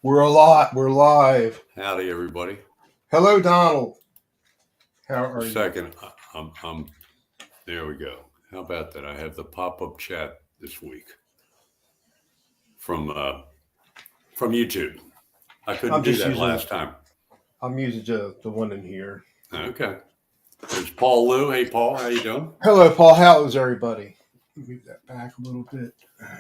We're a lot. We're live. Howdy, everybody. Hello, Donald. How A are you? second, there we go. How about that? I have the pop-up chat this week from uh, from YouTube. I couldn't I'm do just that using. last time. I'm using the one in here. Okay. There's Paul Lou. Hey, Paul, how you doing? Hello, Paul. How is everybody? Move that back a little bit.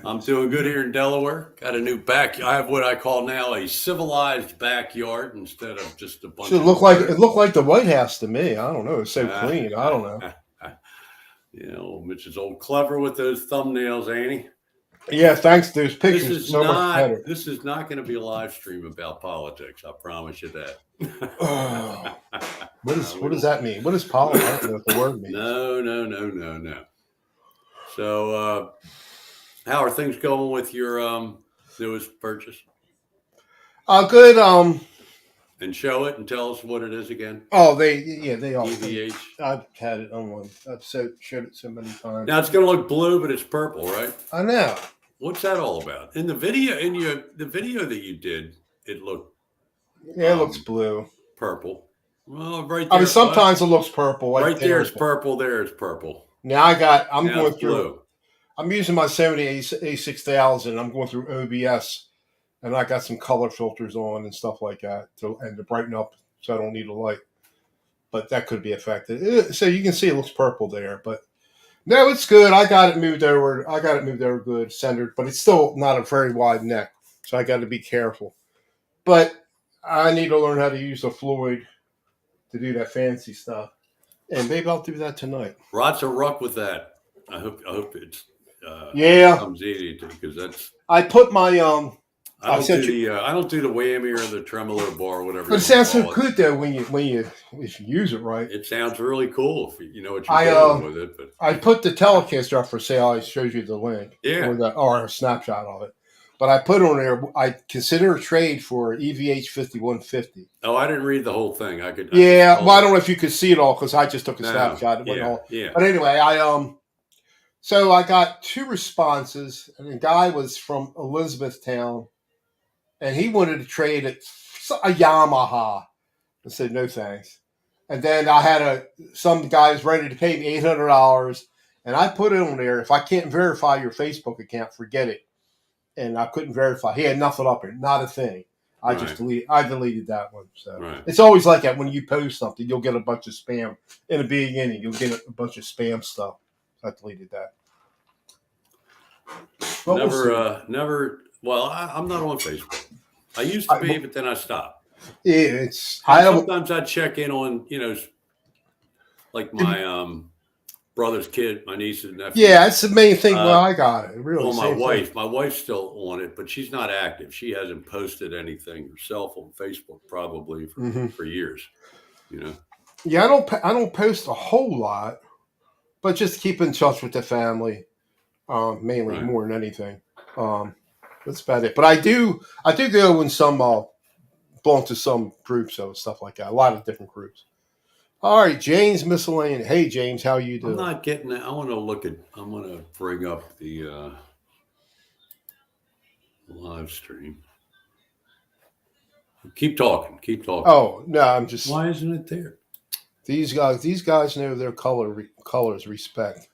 I'm doing good here in Delaware. Got a new back. I have what I call now a civilized backyard instead of just a bunch Should of look like it dirt. looked like the White House to me. I don't know. It's so clean. I don't know. Mitch is old clever with those thumbnails, ain't he? Yeah, thanks to those This pictures, it's is so much not better. this is not going to be a live stream about politics. I promise you Oh, that. what does that mean? What is politics? I don't know what the word means. No. So, how are things going with your newest purchase? Good. And show it and tell us what it is again. Oh, they all. EVH. I've had it on one. I've showed it so many times. Now it's going to look blue, but it's purple, right? I know. What's that all about? In the video, the video that you did, it looked Yeah, it looks blue. purple. Well, right I there. mean, sometimes it looks purple. Like right there is purple. There is purple. Now I'm now going it's through. blue. I'm using my Sony A6000. I'm going through OBS, and I got some color filters on and stuff like that to brighten up, so I don't need a light. But that could be affected. So you can see it looks purple there, but no, it's good. I got it moved over. Good, centered, but it's still not a very wide neck, so I got to be careful. But I need to learn how to use the Floyd to do that fancy stuff, and maybe I'll do that tonight. Lots of ruck with that. I hope it's Yeah, comes easy to because that's. I put my I don't do the whammy or the tremolo bar or whatever. But it sounds so good though when you if you use it right. It sounds really cool if you know what you're doing with it. But I put the Telecaster up for sale. I showed you the link, yeah, or a snapshot of it. But I put on there. I consider a trade for EVH 5150. Oh, I didn't read the whole thing. I don't know if you could see it all because I just took a snapshot. Yeah. But anyway, so I got two responses, and the guy was from Elizabethtown, and he wanted to trade it a Yamaha. I said no thanks. And then I had some guys ready to pay me $800, and I put it on there. If I can't verify your Facebook account, forget it. And I couldn't verify. He had nothing up there, not a thing. I deleted that one. So It's always like that when you post something, you'll get a bunch of spam in the beginning. You'll get a bunch of spam stuff. So I deleted that. But never. Well, I'm not on Facebook. I used to be, but then I stopped. Yeah, sometimes I check in on like my brother's kid, my niece and nephew. Yeah, that's the main thing. I got it. Really. Well, my wife's still on it, but she's not active. She hasn't posted anything herself on Facebook probably for years. You know. Yeah, I don't post a whole lot, but just keep in touch with the family, mainly more than anything. That's about it. But I do go in some belong to some groups of stuff like that. A lot of different groups. All right, James Miscellaneous. Hey, James, how you doing? I'm not getting that. I'm going to bring up the live stream. Keep talking. Oh, no, I'm just. Why isn't it there? These guys know their colors respect.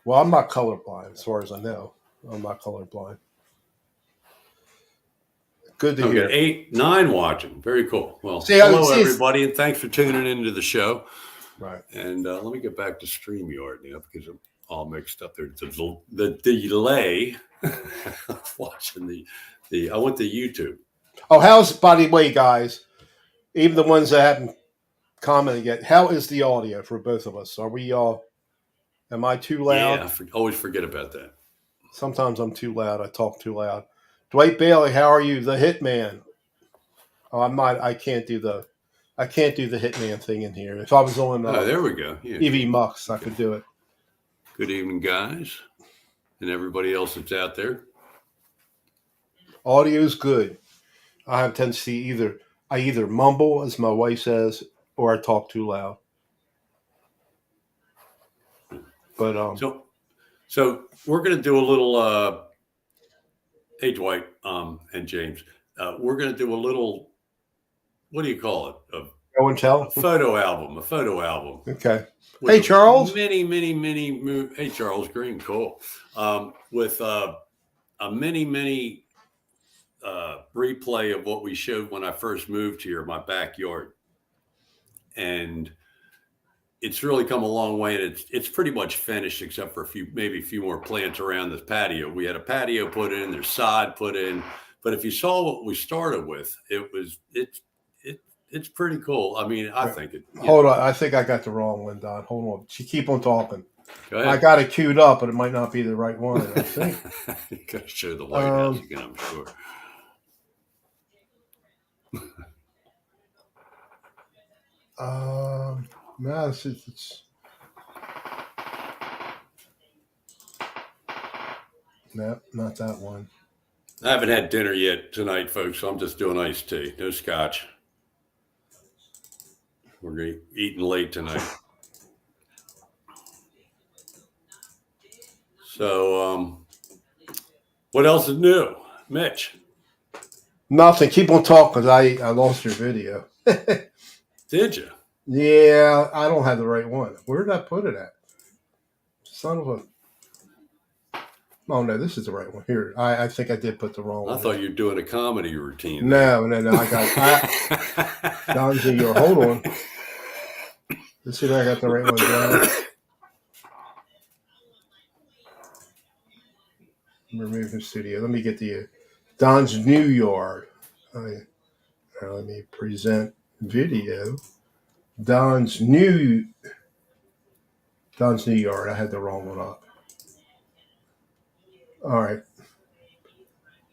Well, I'm not colorblind as far as I know. I'm not colorblind. Good to hear. 8, 9 watching. Very cool. Well, hello everybody, and thanks for tuning into the show. Right. And let me get back to StreamYard now because I'm all mixed up there. The delay watching the. I went to YouTube. Oh, by the way, guys? Even the ones that haven't commented yet, how is the audio for both of us? Are we all? Am I too loud? Yeah, I always forget about that. Sometimes I'm too loud. I talk too loud. Dwight Bailey, how are you? The Hitman. Oh, I can't do the Hitman thing in here. If I was on there we go. Yeah. EV Mux, I could do it. Good evening, guys, and everybody else that's out there. Audio's good. I have a tendency I either mumble, as my wife says, or I talk too loud. But so we're going to do a little Hey, Dwight, and James, we're going to do a little, what do you call it? Go and A tell. photo album, a photo album Okay. with Hey, Charles. many. Hey, Charles Green, cool. With a many replay of what we showed when I first moved here, my backyard, and it's really come a long way. And it's pretty much finished, except for maybe a few more plants around this patio. We had a patio put in, there's sod put in, but if you saw what we started with, it's pretty cool. I mean, I think it. Hold on. I think I got the wrong one, Don. Hold on. She keep on talking. Go I ahead. got it queued up, but it might not be the right one. I think. You gotta show the lighthouse again, I'm sure. No, it's no, not that one. I haven't had dinner yet tonight, folks, so I'm just doing iced tea. No scotch. We're eating late tonight. So, what else is new? Mitch? Nothing. Keep on talking because I lost your video. Did you? Yeah, I don't have the right one. Where did I put it at? Son of a. Oh, no, this is the right one. Here, I think I did put the wrong one. I thought you were doing a comedy routine. No. I got. Don's in your. Hold on. Let's see if I got the right one down. Remove the studio. Let me get the Don's new yard. Let me present video. Don's new yard. I had the wrong one up. All right.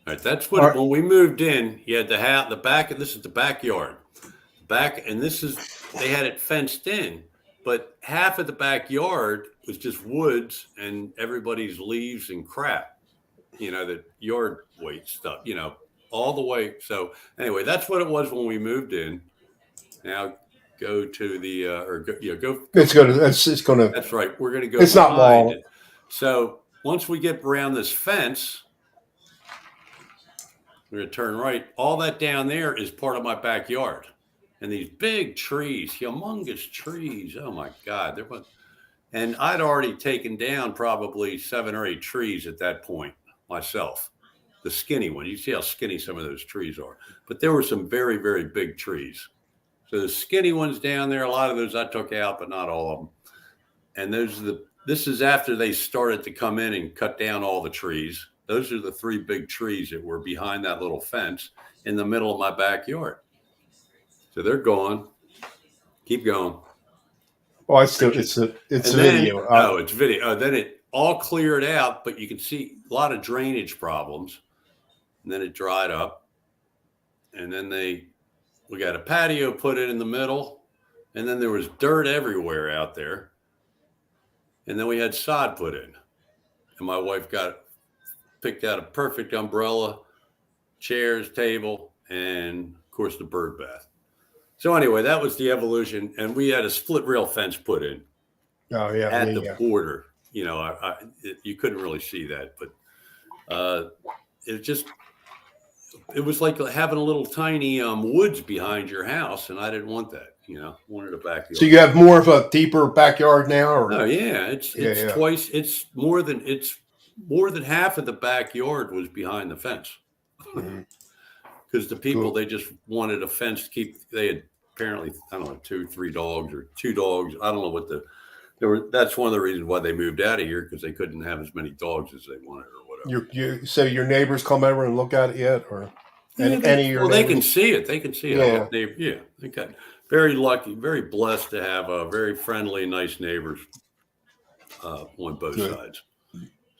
All right, that's what when we moved in, you had the back, and this is the backyard. Back, and they had it fenced in, but half of the backyard was just woods and everybody's leaves and crap. The yard waste stuff, all the way. So anyway, that's what it was when we moved in. Now go to the go. It's gonna. That's right. We're gonna go. It's not long. It. So once we get around this fence, we're gonna turn right. All that down there is part of my backyard, and these big trees, humongous trees. Oh my God, and I'd already taken down probably 7 or 8 trees at that point myself. The skinny one. You see how skinny some of those trees are. But there were some very, very big trees. So the skinny ones down there, a lot of those I took out, but not all of them. And this is after they started to come in and cut down all the trees. Those are the 3 big trees that were behind that little fence in the middle of my backyard. So they're gone. Keep going. Oh, it's video. It's video. Then it all cleared out, but you can see a lot of drainage problems. And then it dried up. And then we got a patio put in the middle. And then there was dirt everywhere out there. And then we had sod put in. And my wife picked out a perfect umbrella, chairs, table, and of course the bird bath. So anyway, that was the evolution. And we had a split rail fence put in. Oh, yeah. At the border. You couldn't really see that, but it was like having a little tiny woods behind your house, and I didn't want that. Wanted a backyard. So you have more of a deeper backyard now, or? Oh yeah, it's twice. It's more than half of the backyard was behind the fence. Because the people they just wanted a fence to keep. They had apparently 2, 3 dogs or 2 dogs. I don't know what that's one of the reasons why they moved out of here, because they couldn't have as many dogs as they wanted or whatever. So your neighbors come over and look at it yet, or any of your neighbors? They can see it. They can see it. Yeah. They got very lucky, very blessed to have very friendly, nice neighbors on both sides.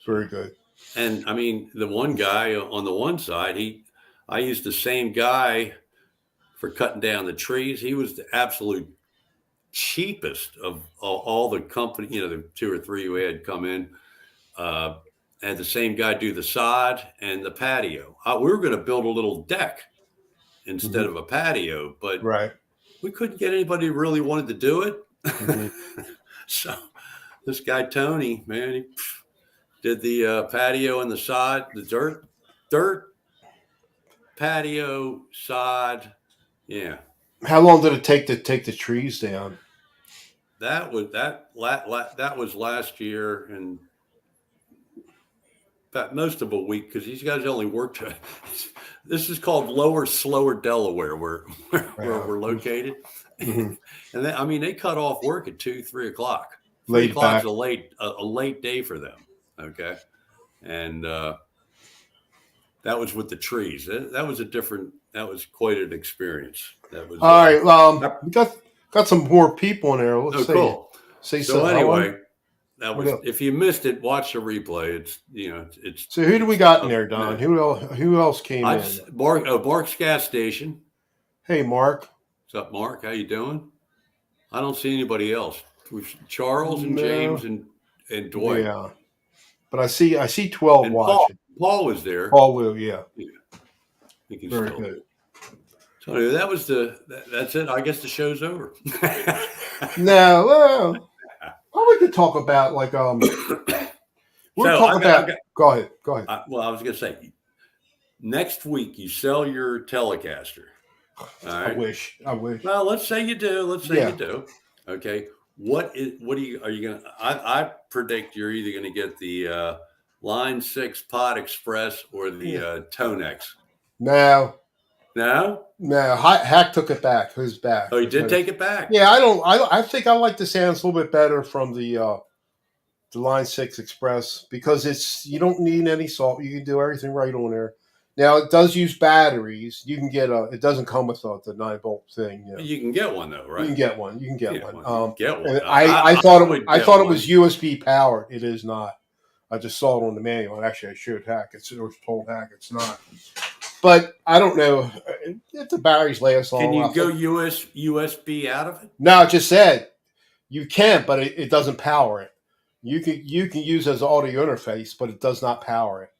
Very good. And I mean, the one guy on the one side, I used the same guy for cutting down the trees. He was the absolute cheapest of all the company, the 2 or 3 who had come in, had the same guy do the sod and the patio. We were going to build a little deck instead of a patio, but we couldn't get anybody who really wanted to do it. So this guy, Tony, man, he did the patio and the sod, the dirt, dirt, patio, sod. Yeah. How long did it take to take the trees down? That was last year, and fact, most of a week because these guys only worked. This is called Lower Slower Delaware, where Yeah. we're located, Mm-hmm. and I mean they cut off work at 2-3 o'clock. Three Laid o'clock's back. a late day for them. Okay, and that was with the trees. That was a different. That was quite an experience. That was. All right. We got some more people in there. Let's Oh, cool. say So so. anyway, that What was. else? If you missed it, watch the replay. It's. So who do we It's got in up there, Don? there. Who else came I in? just Mark's gas station. Hey, Mark. What's up, Mark? How you doing? I don't see anybody else. Charles and No. James and Dwight. Yeah, but I see 12 And watching. Paul was there. Paul will. Yeah. Yeah, I think he's Very still good. there. So anyway, that's it. I guess the show's over. No, well, we could talk about like we'll talk about. Go ahead. Well, I was going to say, next week you sell your Telecaster. All right. I wish. Well, let's say you do. You do. Okay. Are you going to? I predict you're either going to get the Line 6 Pod Express or the Tonex. No. No. Hack took it back. Who's back? Oh, he did take it back. Yeah, I think I like the sounds a little bit better from the Line 6 Express because you don't need any salt. You can do everything right on there. Now it does use batteries. You can get it doesn't come with the 9-volt thing. You know. You can get one though, right? You can get one. Get one. I thought it was USB powered. It is not. I just saw it on the manual. And actually, I showed Hack. Or told Hack it's not. But I don't know if the batteries last long. Can you go USB out of it? No, it just said you can, but it doesn't power it. You can use it as an audio interface, but it does not power it.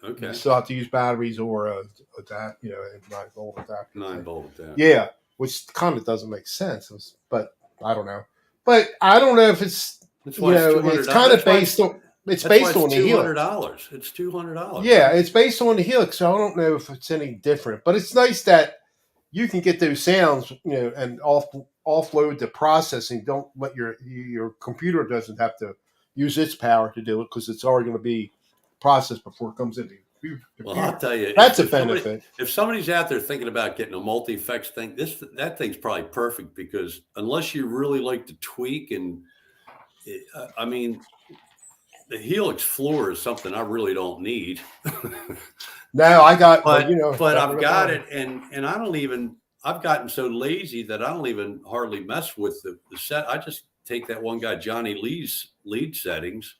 Okay. You still have to use batteries or a 9-volt adapter. 9-volt adapter. Yeah, which kind of doesn't make sense. But I don't know. But I don't know if it's it's kind of based on. It's based on the Helix. $200. It's $200. Yeah, it's based on the Helix, so I don't know if it's any different. But it's nice that you can get those sounds, and offload the processing. Don't let your computer doesn't have to use its power to do it because it's already going to be processed before it comes in the computer. Well, I'll tell you, that's a benefit. If somebody's out there thinking about getting a multi-effects thing, that thing's probably perfect because unless you really like to tweak I mean. The Helix floor is something I really don't need. No, I got, but I've got it, and I don't even. I've gotten so lazy that I don't even hardly mess with the set. I just take that one guy Johnny Lee's lead settings,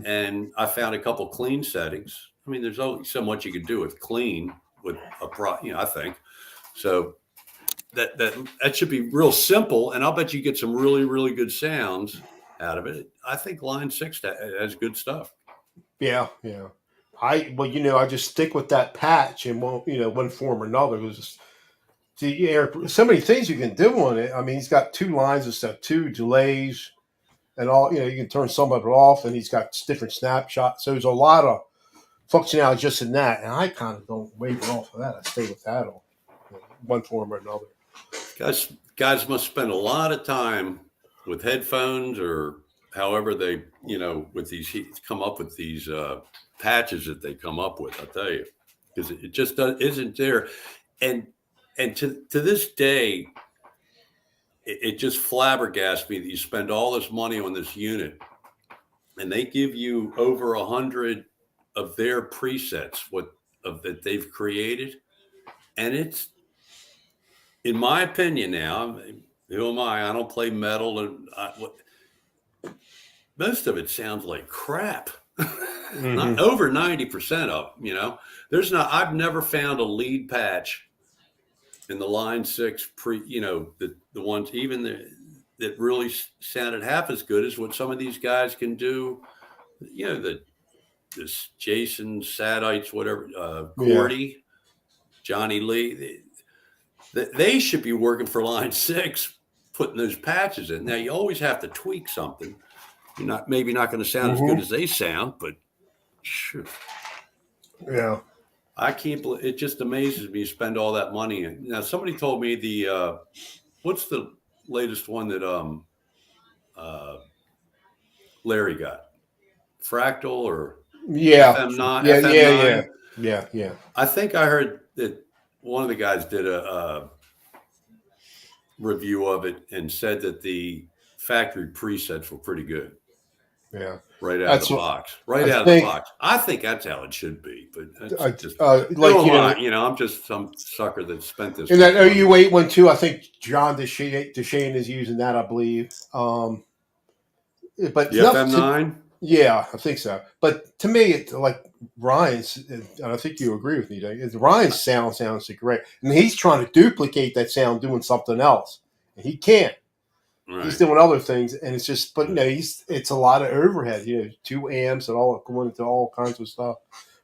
and I found a couple clean settings. I mean, there's only so much you can do with clean with I think so. That should be real simple, and I'll bet you get some really, really good sounds out of it. I think Line 6 has good stuff. Yeah. I just stick with that patch and won't, one form or another. It was just so many things you can do on it. I mean, he's got 2 lines of stuff, 2 delays, and all. You can turn some of it off, and he's got different snapshots. So there's a lot of functionality just in that, and I kind of don't waver off of that. I stay with that on one form or another. Guys must spend a lot of time with headphones or however they, with these come up with these patches that they come up with. I'll tell you, because it just isn't there, and to this day, it just flabbergasts me that you spend all this money on this unit, and they give you over 100 of their presets that they've created, and it's, in my opinion, now. Who am I? I don't play metal, and most of it sounds like crap. Not over 90% of them. I've never found a lead patch in the Line 6 the ones even that really sounded half as good as what some of these guys can do. This Jason Sadites, whatever, Cordy, Johnny Lee. They should be working for Line 6. Putting those patches in. Now you always have to tweak something. You're maybe not going to sound as good as they sound, but sure. Yeah. I can't. It just amazes me. You spend all that money. And now somebody told me what's the latest one that uh, Larry got? Fractal or Yeah, FM9? yeah, yeah, yeah, FM9. yeah, yeah. I think I heard that one of the guys did a review of it and said that the factory presets were pretty good Yeah. right out of That's the what box. Right I out of the think. box. I think that's how it should be, but that's just who Like am I? I'm just some sucker that spent this in that much money. OU8 one too. I think John Deshane is using that. I believe. But The enough to FM9. yeah, I think so. But to me, it's like Ryan's, and I think you agree with me, Dave. Ryan's sound sounds great, and he's trying to duplicate that sound doing something else, and he can't. He's Right. doing other things, and it's just, but it's a lot of overhead, 2 amps and all going into all kinds of stuff.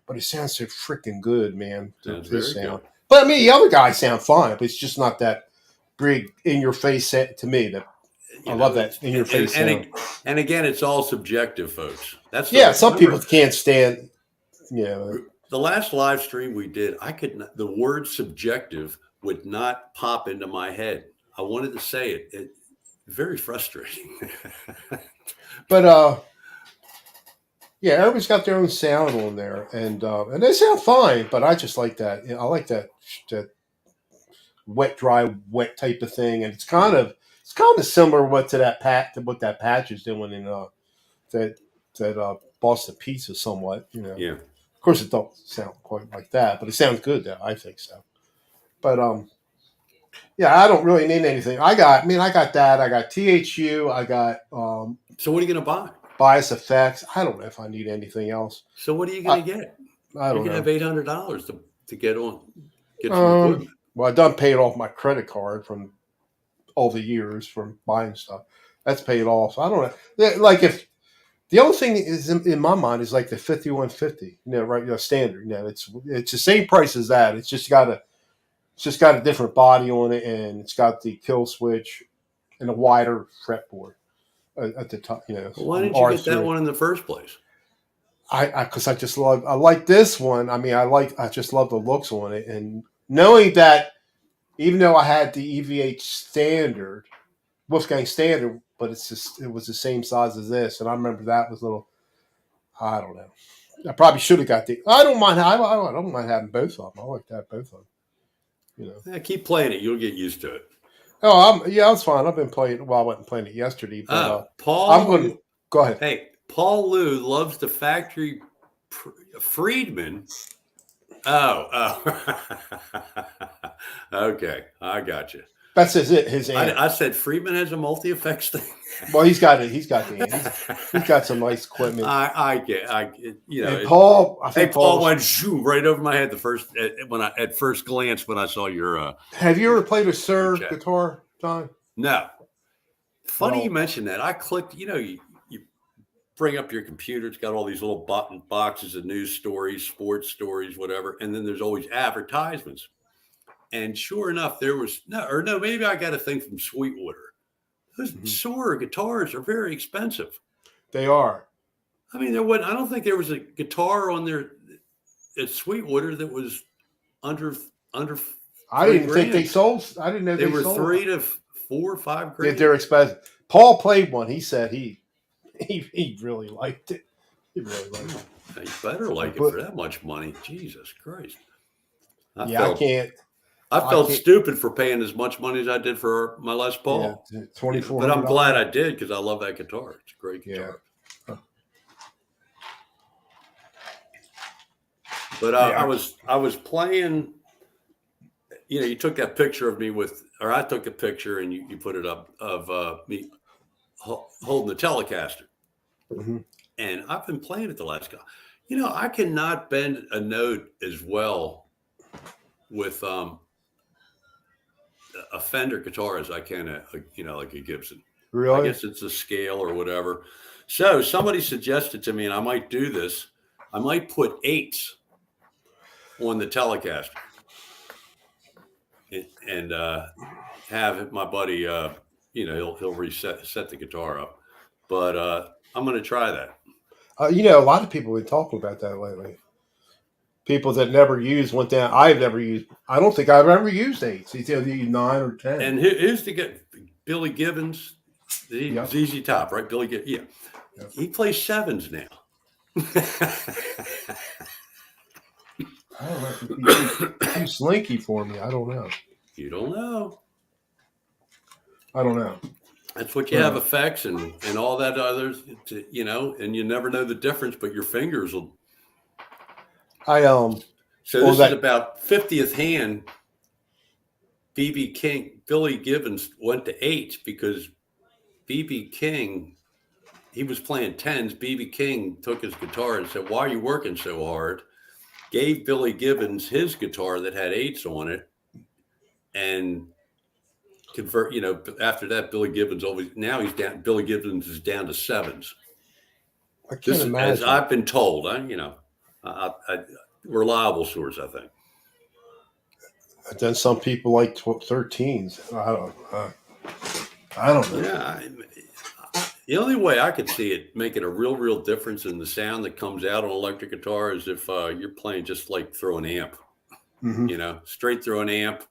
But it sounds so freaking good, man. Sounds His very sound. good. But I mean, the other guys sound fine, but it's just not that big in your face set to me. That I love that It's in your face sound. and again, it's all subjective, folks. That's Yeah, the some people remember can't stand. Yeah, the last live stream we did. I could not, the word subjective would not pop into my head. I wanted to say it. Very frustrating. but yeah, everybody's got their own sound on there, and they sound fine. But I just like that. I like that wet, dry, wet type of thing, and it's kind of similar what to that to what that patch is doing in that Boston Pizza somewhat. Yeah. Of course, it don't sound quite like that, but it sounds good though. I think so. But yeah, I don't really need anything. I got that. I got THU. I got So what are you going to buy? bias effects. I don't know if I need anything else. So what are you I, going to get? I You're don't going to know. have $800 to get some equipment. Well, I done paid off my credit card from all the years from buying stuff. That's paid off. So I don't know. Like if the only thing is in my mind is like the 5150. Right? Standard. It's the same price as that. It's just got a different body on it, and it's got the kill switch and a wider fretboard at the top. Well, why didn't you get that R3. one in the first place? Because I like this one. I mean, I just love the looks on it, and knowing that even though I had the EVH standard, Wolfgang standard, but it was the same size as this, and I remember that was a little. I don't know. I probably should have got the. I don't mind. I don't mind having both of them. I like to have both of them. Yeah, keep playing it. You'll get used to it. Oh, yeah, that's fine. I've been playing. Well, I wasn't playing it yesterday, but I'm going to Paul. go ahead. Hey, Paul Lou loves the factory Friedman. Oh. Okay, I got you. That's his amp. I said Friedman has a multi effects thing. Well, he's got it. He's got the amp. He's got some nice equipment. I And Paul, I think Paul went zoom right over my head at first glance when I saw your. Have you ever played a Sir guitar, John? No. Funny Well, you mentioned that. I clicked. You bring up your computer. It's got all these little button boxes of news stories, sports stories, whatever, and then there's always advertisements. And sure enough, there was no. Maybe I got a thing from Sweetwater. Those Soar guitars are very expensive. They are. I mean, I don't think there was a guitar on there at Sweetwater that was under. I didn't think they sold. I didn't know they were sold. 3 to 4 or 5 grand. Yeah, they're expensive. Paul played one. He said he really liked it. He really liked it. You better like it for that much money. Jesus Christ! I can't. I felt stupid for paying as much money as I did for my Les Paul. Yeah, $2,400. But I'm glad I did because I love that guitar. It's a great guitar. Yeah. But I was playing. You took that picture of me or I took a picture and you put it up of me holding the Telecaster. Mm-hmm. And I've been playing it the last couple. I cannot bend a note as well with a Fender guitar as I can like a Gibson. Really? I guess it's a scale or whatever. So somebody suggested to me, and I might do this. I might put 8s on the Telecaster and have my buddy. He'll set the guitar up. But I'm going to try that. A lot of people have been talking about that lately. people that never used went down. I've never used. I don't think I've ever used 8s. It's either 9 or 10. And who's to get Billy Gibbons, the Yep. ZZ Top, right? Billy Gibbons, yeah. Yep. He plays 7s now. I don't know. If too slinky for me. I don't know. You don't know. I don't know. That's what you have effects and all that others, and you never know the difference, but your fingers will. So this is about 50th hand. Billy Gibbons went to 8s because BB King, he was playing 10s. BB King took his guitar and said, "Why are you working so hard?" Gave Billy Gibbons his guitar that had 8s on it, and after that, Billy Gibbons he's down. Billy Gibbons is down to 7s. I can't imagine. As I've been told, reliable source, I think. And then some people like 13s. I don't know. Yeah, the only way I could see it making a real difference in the sound that comes out on electric guitar is if you're playing just like through an amp. Mm-hmm. Straight through an amp.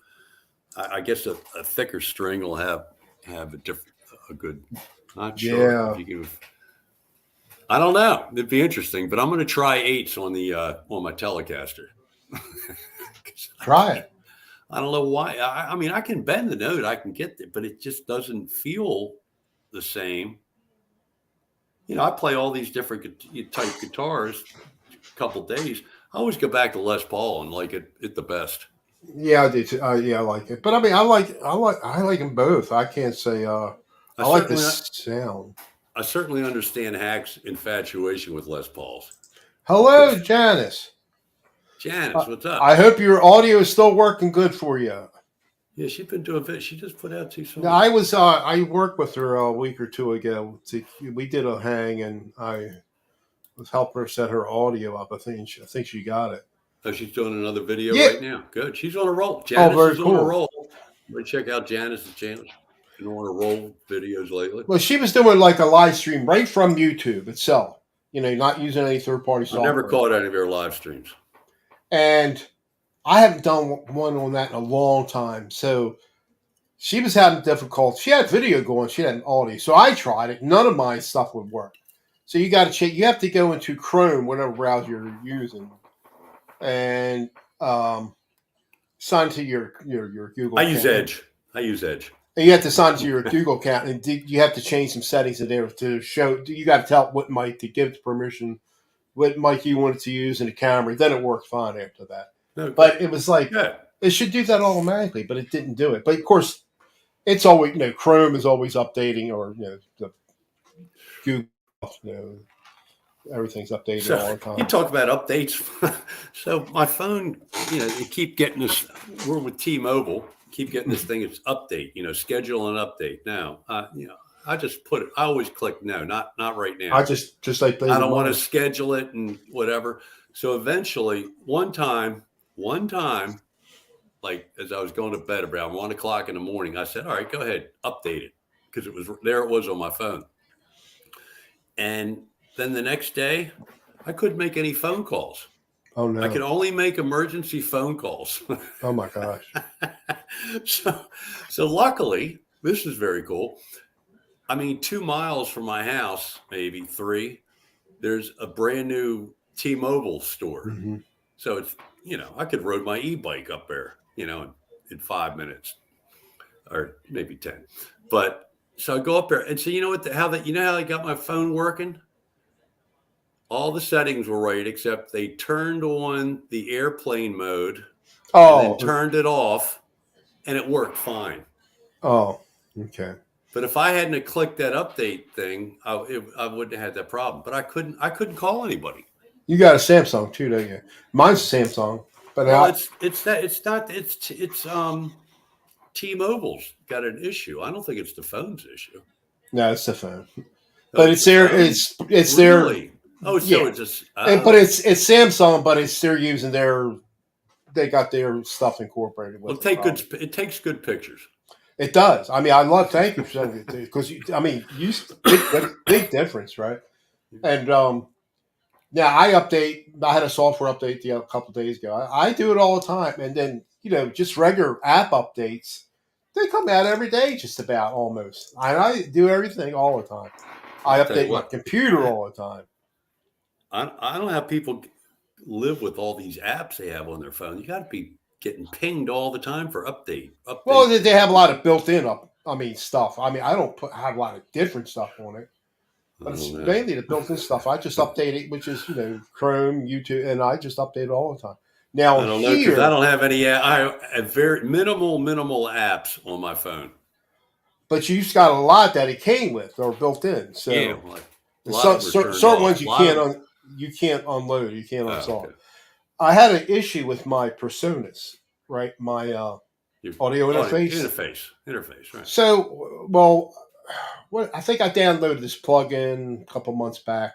I guess a thicker string will have a good. Not sure. Yeah. I don't know. It'd be interesting, but I'm going to try 8s on my Telecaster. Try it. I don't know why. I mean, I can bend the note, I can get it, but it just doesn't feel the same. I play all these different type guitars a couple days. I always go back to Les Paul and like it the best. Yeah, I do too. Yeah, I like it. But I mean, I like them both. I can't say. I like the sound. I certainly understand Hack's infatuation with Les Pauls. Hello, Janice. Janice, what's up? I hope your audio is still working good for you. Yeah, she's been doing it. She just put out 2 songs. I worked with her a week or 2 ago. We did a hang, and I was helping her set her audio up. I think she got it. Oh, she's doing another video right now. Good. She's on a roll. Janice is cool. On a roll. Check out Janice's channel. She's been on a roll videos lately. Well, she was doing like a live stream right from YouTube itself. Not using any third-party software. I've never caught any of her live streams. And I haven't done one on that in a long time. So she was having difficulty. She had video going. She had an audio. So I tried it. None of my stuff would work. So you got to check. You have to go into Chrome, whatever browser you're using, and sign to your Google account. I use Edge. And you have to sign to your Google account, and you have to change some settings in there to show. You got to tell what mic to give permission, what mic you wanted to use in the camera. Then it worked fine after that. Okay. But it was like it should do that automatically, but it didn't do it. But of course, it's always Chrome is always updating, or the Google, everything's updated all the time. You talk about updates. So my phone, they keep getting this. We're with T-Mobile. Keep getting this thing. It's update. Schedule an update now. I just put it. I always click no, not right now. I just like I don't want to schedule it and whatever. So eventually, one time, like as I was going to bed around 1 o'clock in the morning, I said, "All right, go ahead, update it," because it was on my phone. And then the next day, I couldn't make any phone calls. Oh no! I could only make emergency phone calls. Oh my gosh! So luckily, this is very cool. I mean, 2 miles from my house, maybe 3, there's a brand new T-Mobile store. Mm-hmm. So it's, I could ride my e-bike up there, in 5 minutes or maybe 10. But so I go up there and so how I got my phone working? All the settings were right, except they turned on the airplane mode and then turned it off, and it worked fine. Oh, okay. But if I hadn't clicked that update thing, I wouldn't have had that problem. But I couldn't call anybody. You got a Samsung too, don't you? Mine's a Samsung, but it's T-Mobile's got an issue. I don't think it's the phone's issue. No, it's the phone. But it's their it's really? Oh, so it's just but it's Samsung, but they're using they got their stuff incorporated with it. It takes good pictures. It does. I mean, thank you for saying it too, because big difference, right? And now Now I update. I had a software update a couple days ago. I do it all the time, and then just regular app updates. They come out every day, just about almost. I do everything all the time. I I'll tell you update my what, computer all the time. I don't know how people live with all these apps they have on their phone. You got to be getting pinged all the time for Well, updates. they have a lot of built-in stuff. I mean, I don't have a lot of different stuff on it, I but don't it's know. mainly the built-in stuff. I just update it, which is Chrome, YouTube, and I just update it all the time. Now I don't know because I here, don't have any. I have very minimal apps on my phone. but you just got a lot that it came with or built in. Yeah, So like a and lot of them are turned certain off. ones A lot of them. you can't unload, you can't Oh, uninstall. okay. I had an issue with my personas, right? My Your audio audio interface. interface, right? So, well, what I think I downloaded this plugin a couple months back.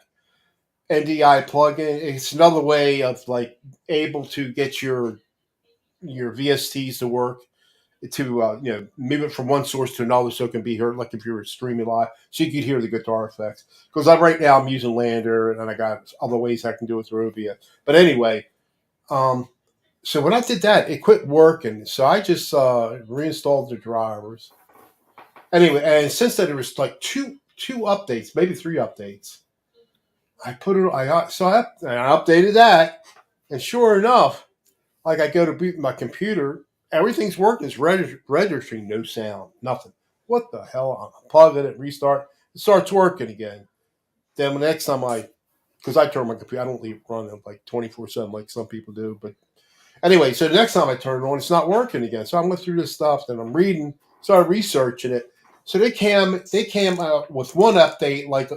NDI plugin. It's another way of like able to get your VSTs to work to move it from one source to another so it can be heard like if you were streaming live, so you could hear the guitar effects. Because right now I'm using Lander and I got other ways I can do it through OBS. But anyway, um, so when I did that, it quit working. So I just reinstalled the drivers. Anyway, and since then there was like two updates, maybe three updates. I put it. I updated that, and sure enough, like I go to boot my computer, everything's working. It's registering no sound, nothing. What the hell? I'm plugging it, restart. It starts working again. Then the next time because I turn my computer, I don't leave it running like 24/7 like some people do. But anyway, so the next time I turn it on, it's not working again. So I went through this stuff, then I'm reading, started researching it. So they came out with one update like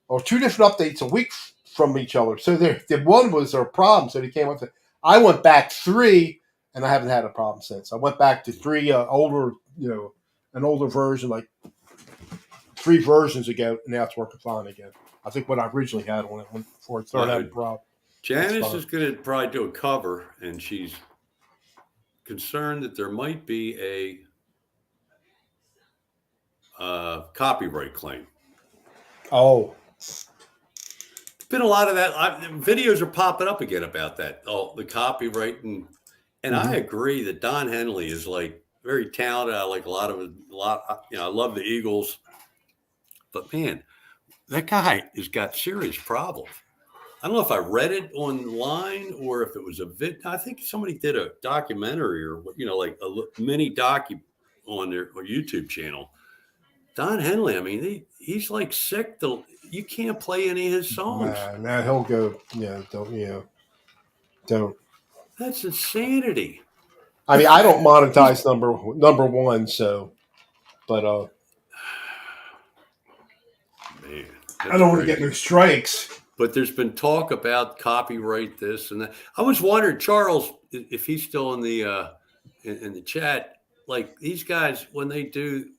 or two different updates a week from each other. So the one was their problem. So they came up to. I went back three, and I haven't had a problem since. I went back to three older, an older version, like three versions ago, and now it's working fine again. I think what I originally had on it before it started Well, having problems. It's Janice fine. is going to probably do a cover, and she's concerned that there might be a copyright claim. Oh, Been a lot of that. Videos are popping up again about that. Oh, the copyright, and I agree that Don Henley is like very talented. I like a lot of it. A lot, I love the Eagles, but man, that guy has got serious problems. I don't know if I read it online or if it was a I think somebody did a documentary or like a mini docu on their YouTube channel. Don Henley, I mean, he's like sick. You can't play any of his songs. man, now he'll go. Don't. That's insanity. I mean, I don't He's monetize number one, so but man, I that's don't want to get no crazy. strikes. But there's been talk about copyright this and that. I was wondering, Charles, if he's still in the chat. Like these guys, when they do,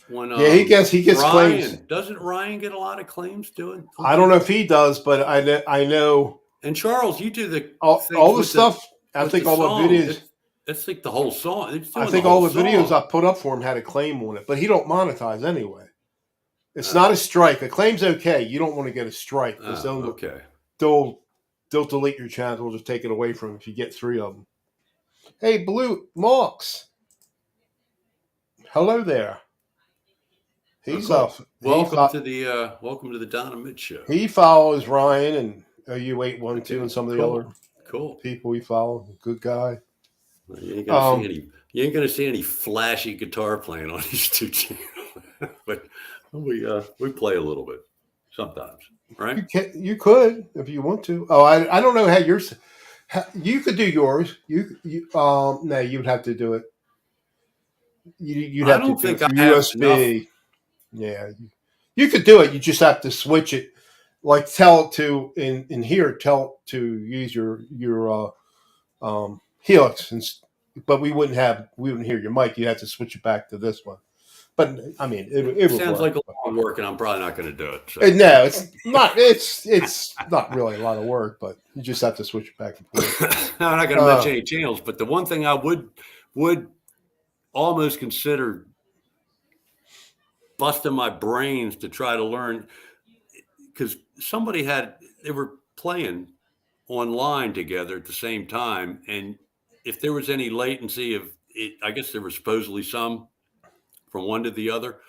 when Yeah, he gets claims. doesn't Ryan get a lot of claims doing? Don't I don't you? know if he does, but I know And Charles, you do the all things the stuff. I with the think all the song. videos. It's like the whole song. It's I doing the think whole all the videos I song. put up for him had a claim on it, but he don't monetize anyway. It's not Oh, a strike. A claim's okay. You don't want to get a strike because okay. they'll delete your channel. They'll just take it away from you if you get three of them. Hey, Blue Marks, hello there. Oh, He's cool. off. Welcome to the Don and Mitch show. He follows Ryan and OU812 Okay, and some of the other cool. people he follows. Good guy. Well, you ain't gonna see any. You ain't gonna see any flashy guitar playing on these two channels, but we play a little bit sometimes, right? You could if you want to. Oh, I don't know how yours. You could do yours. No, you would have to do it. You'd I have to don't do it think I through have enough. USB. Yeah, you could do it. You just have to switch it. Like tell it to in here. Tell it to use your Helix, but we wouldn't hear your mic. You have to switch it back to this one. But I mean, it would Sounds work. like a lot of work, and I'm probably not going to do it. So. No, it's not. It's not really a lot of work, but you just have to switch it back and forth. I'm not going to mention any channels, but the one thing I would almost consider busting my brains to try to learn, because they were playing online together at the same time, and if there was any latency of it, I guess there was supposedly some from one to the other.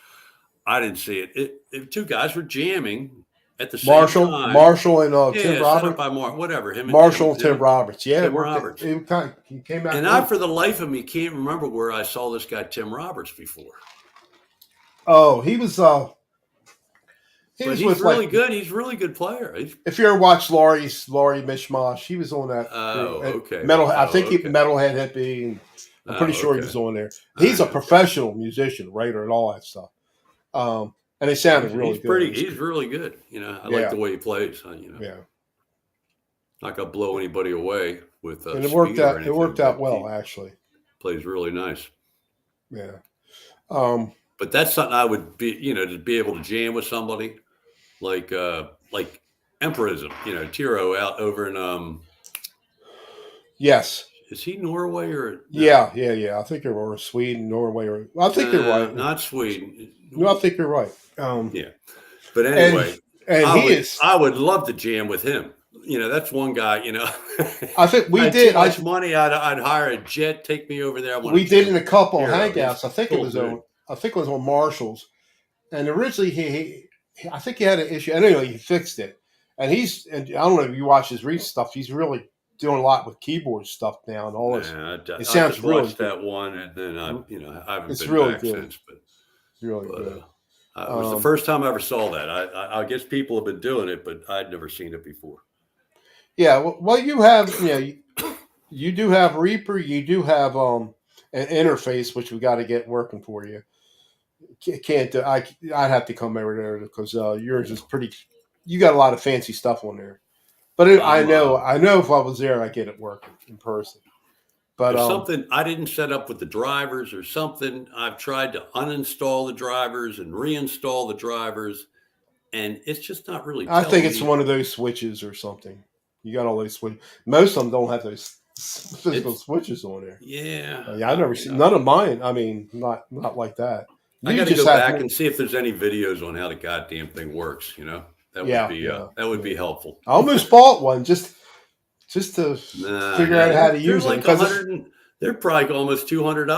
I didn't see it. Two guys were jamming at the same time. Marshall, and Tim Yeah, set up Roberts. by whatever him and Marshall and Tim Roberts. Yeah, it Tim worked. Roberts. He came out. And I, for the life of me, can't remember where I saw this guy Tim Roberts before. Oh, he was. He's really good. He's a really good player. If you ever watched Laurie Mishmash, he was on that. Oh, okay. I think Metalhead Hippie. And I'm pretty sure he was on there. He's a professional musician, writer, and all that stuff. And it sounded really good. He's really good. I like the way he plays. Yeah. Not gonna blow anybody away with. And it worked out. It worked out well, actually. Plays really nice. Yeah. But that's something I would be, to be able to jam with somebody like Emperism, Tiro out over in Yes. Is he Norway or no? Yeah. I think they were Sweden, Norway, or I think they're right. Not Sweden. No, I think you're right. Yeah. But anyway, and I would love to jam with him. That's one guy, I think we did. Too much money, I'd hire a jet, take me over there. We did in a couple hangouts. I think it was on Marshall's. And originally I think he had an issue. Anyway, he fixed it. And I don't know if you watch his recent stuff, he's really doing a lot with keyboard stuff now and all this. It sounds really watched that one, and then I haven't it's been really back good. since. But it's really good. It was the first time I ever saw that. I guess people have been doing it, but I'd never seen it before. Yeah, well, you have you do have Reaper, you do have an interface which we got to get working for you. Can't I'd have to come over there because yours is pretty. You got a lot of fancy stuff on there, but I know if I was there, I'd get it working in person. But something I didn't set up with the drivers or something. I've tried to uninstall the drivers and reinstall the drivers, and it's just not really. I think it's one of those switches or something. You got all those switches. Most of them don't have those physical switches on there. Yeah. I've never seen none of mine. I mean, not like that. I got to go back and see if there's any videos on how the goddamn thing works. That would be helpful. I almost bought one just to figure out how to use it. Because they're probably almost $200.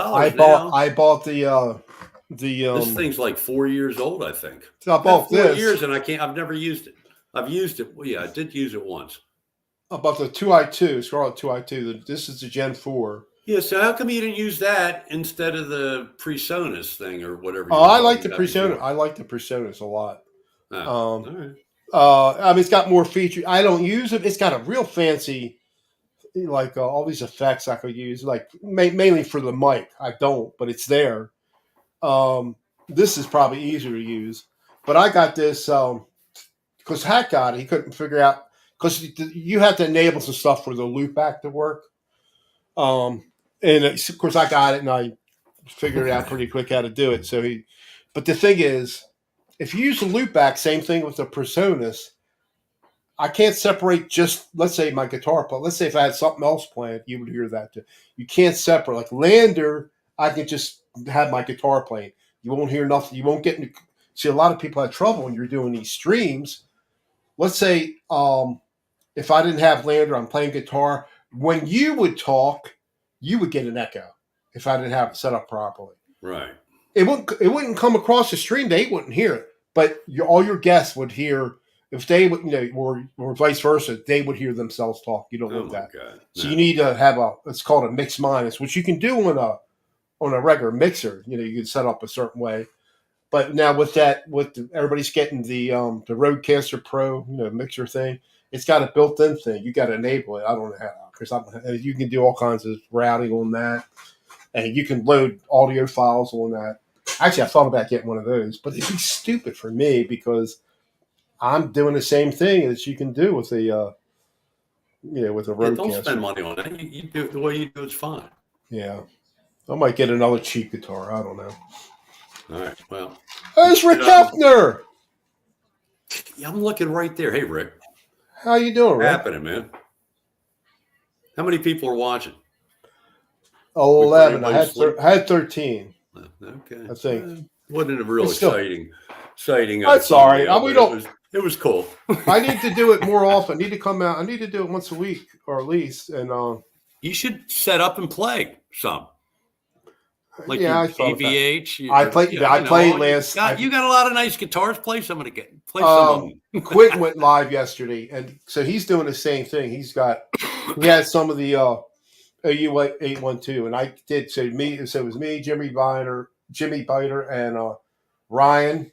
I bought the this thing's like 4 years old, I think. So I bought 4 years, and I've never used it. I've used it. Well, yeah, I did use it once. About the 2i2, Scarlett 2i2. This is the Gen 4. Yeah, so how come you didn't use that instead of the PreSonus thing or whatever? Oh, I like the PreSonus. I like the PreSonus a lot. All right. I mean, it's got more features. I don't use it. It's got a real fancy, like all these effects I could use, like mainly for the mic. I don't, but it's there. This is probably easier to use. But I got this because Hack got it. He couldn't figure out. Because you have to enable some stuff for the loopback to work. And of course, I got it and I figured it out pretty quick how to do it. But the thing is, if you use the loopback, same thing with the PreSonus, I can't separate just, let's say, my guitar play. Let's say if I had something else playing, you would hear that too. You can't separate. Like Lander, I can just have my guitar playing. You won't hear nothing. You won't get into. See, a lot of people have trouble when you're doing these streams. Let's say, if I didn't have Lander, I'm playing guitar. When you would talk, you would get an echo if I didn't have it set up properly. Right. It wouldn't come across the stream. They wouldn't hear it, but all your guests would hear. If they would, or vice versa, they would hear themselves talk. You don't want that. God. So you need to have it's called a mix minus, which you can do on a regular mixer. You can set up a certain way. But now everybody's getting the Rodecaster Pro, mixer thing. It's got a built-in thing. You got to enable it. I don't know how, because you can do all kinds of routing on that, and you can load audio files on that. Actually, I thought about getting one of those, but it'd be stupid for me because I'm doing the same thing as you can do with the with a Rodecaster. Don't spend money on it. You do it the way you do it's fine. Yeah, I might get another cheap guitar. I don't know. All right. Well, there's Rick Hefner. I'm looking right there. Hey, Rick. How you doing, Rick? Happening, man. How many people are watching? 11. I had 13. Okay. I think. Wasn't a real exciting. That's all right. It was cool. I need to do it more often. I need to come out. I need to do it once a week or at least. And You should set up and play some. Like yeah, your I thought of that. AVH, I or played. I played last. you got a lot of nice guitars. Play some of Um, them. Quentin went live yesterday, and so he's doing the same thing. He has some of the OU 812, and I did. So it was me, Jimmy Biter, and Ryan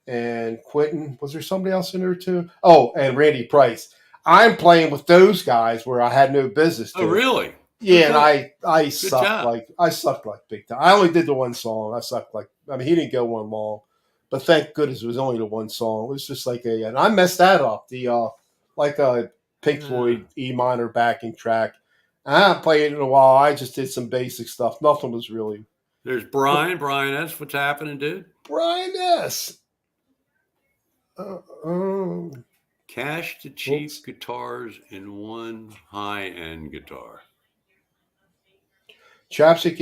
and Quentin. Was there somebody else in there too? Oh, and Randy Price. I'm playing with those guys where I had no business Oh, doing. really? Oh, Yeah, and cool. I Good sucked job. I sucked like big time. I only did the one song. I sucked like I mean he didn't go one long, but thank goodness it was only the one song. It was just like and I messed that up. The like a Pink Floyd E minor backing track. I haven't played it in a while. I just did some basic stuff. Nothing was really. There's Brian. Brian S. What's happening, dude? Brian S. Um, Cash to cheap guitars in one high-end guitar. Chapstick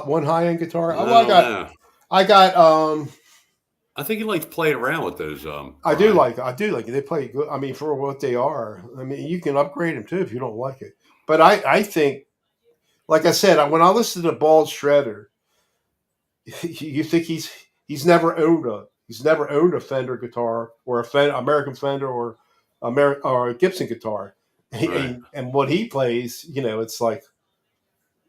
one high end guitar. I Well, don't know. I got I think he likes playing around with those. I do Brian. like it. They play good. I mean, for what they are. I mean, you can upgrade them too if you don't like it. But I think, like I said, when I listen to Bald Shredder, you think he's never owned a Fender guitar or American Fender or a Gibson guitar, Right. and what he plays, it's like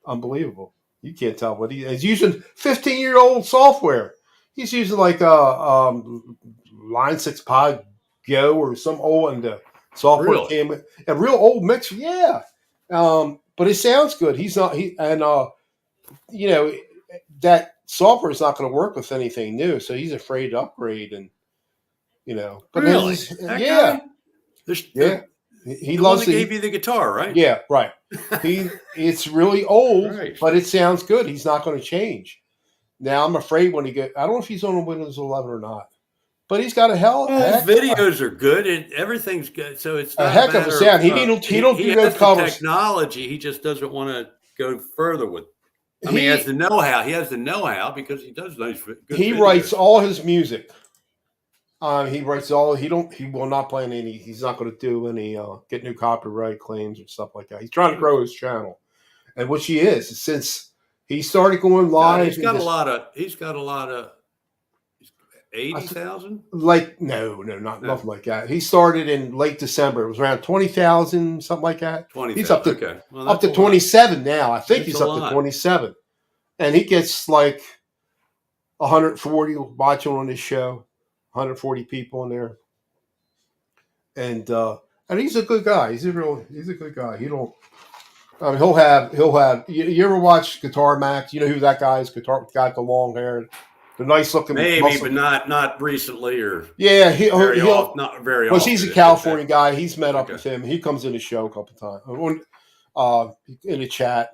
unbelievable. You can't tell what he's using. 15-year-old software. He's using like Line 6 Pod Go or some old and the software Really? came a real old mixer. Yeah, but it sounds good. He's not he and you know that software is not going to work with anything new, so he's afraid to upgrade and But Really? That yeah, guy? The, yeah, the, he the one loves that it. gave you the guitar, right? Yeah, right. It's really old, Right. but it sounds good. He's not going to change. Now I'm afraid when he get. I don't know if he's on a Windows 11 or not, but he's got Well, his videos are good. Everything's good. So it's a not a heck of a matter of sound. He don't he do no has the covers. technology. He just doesn't want to go further with. I mean, he has He the know-how. He has the know-how because he does nice, good he videos. writes all his music. He writes all. He will not play in any. He's not going to do any. Get new copyright claims or stuff like that. He's trying to grow his channel, and which he is since he started going God, live. he's got a lot of. He's got a lot of 80,000. Like nothing like that. He started in late December. It was around 20,000, something like that. 20,000. He's up to Okay. Well, up that's to a lot. 27 now. I think That's he's a up to lot. 27, and he gets like 140 watching on his show, 140 people in there, and he's a good guy. He's a good guy. He don't. I mean, he'll have. You ever watch Guitar Max? You know who that guy is? Guitar guy with the long hair, the nice looking Maybe, muscle. but not recently or Yeah, not very Because often. he's a California guy. He's met up Okay. with him. He comes in the show a couple times, in the chat.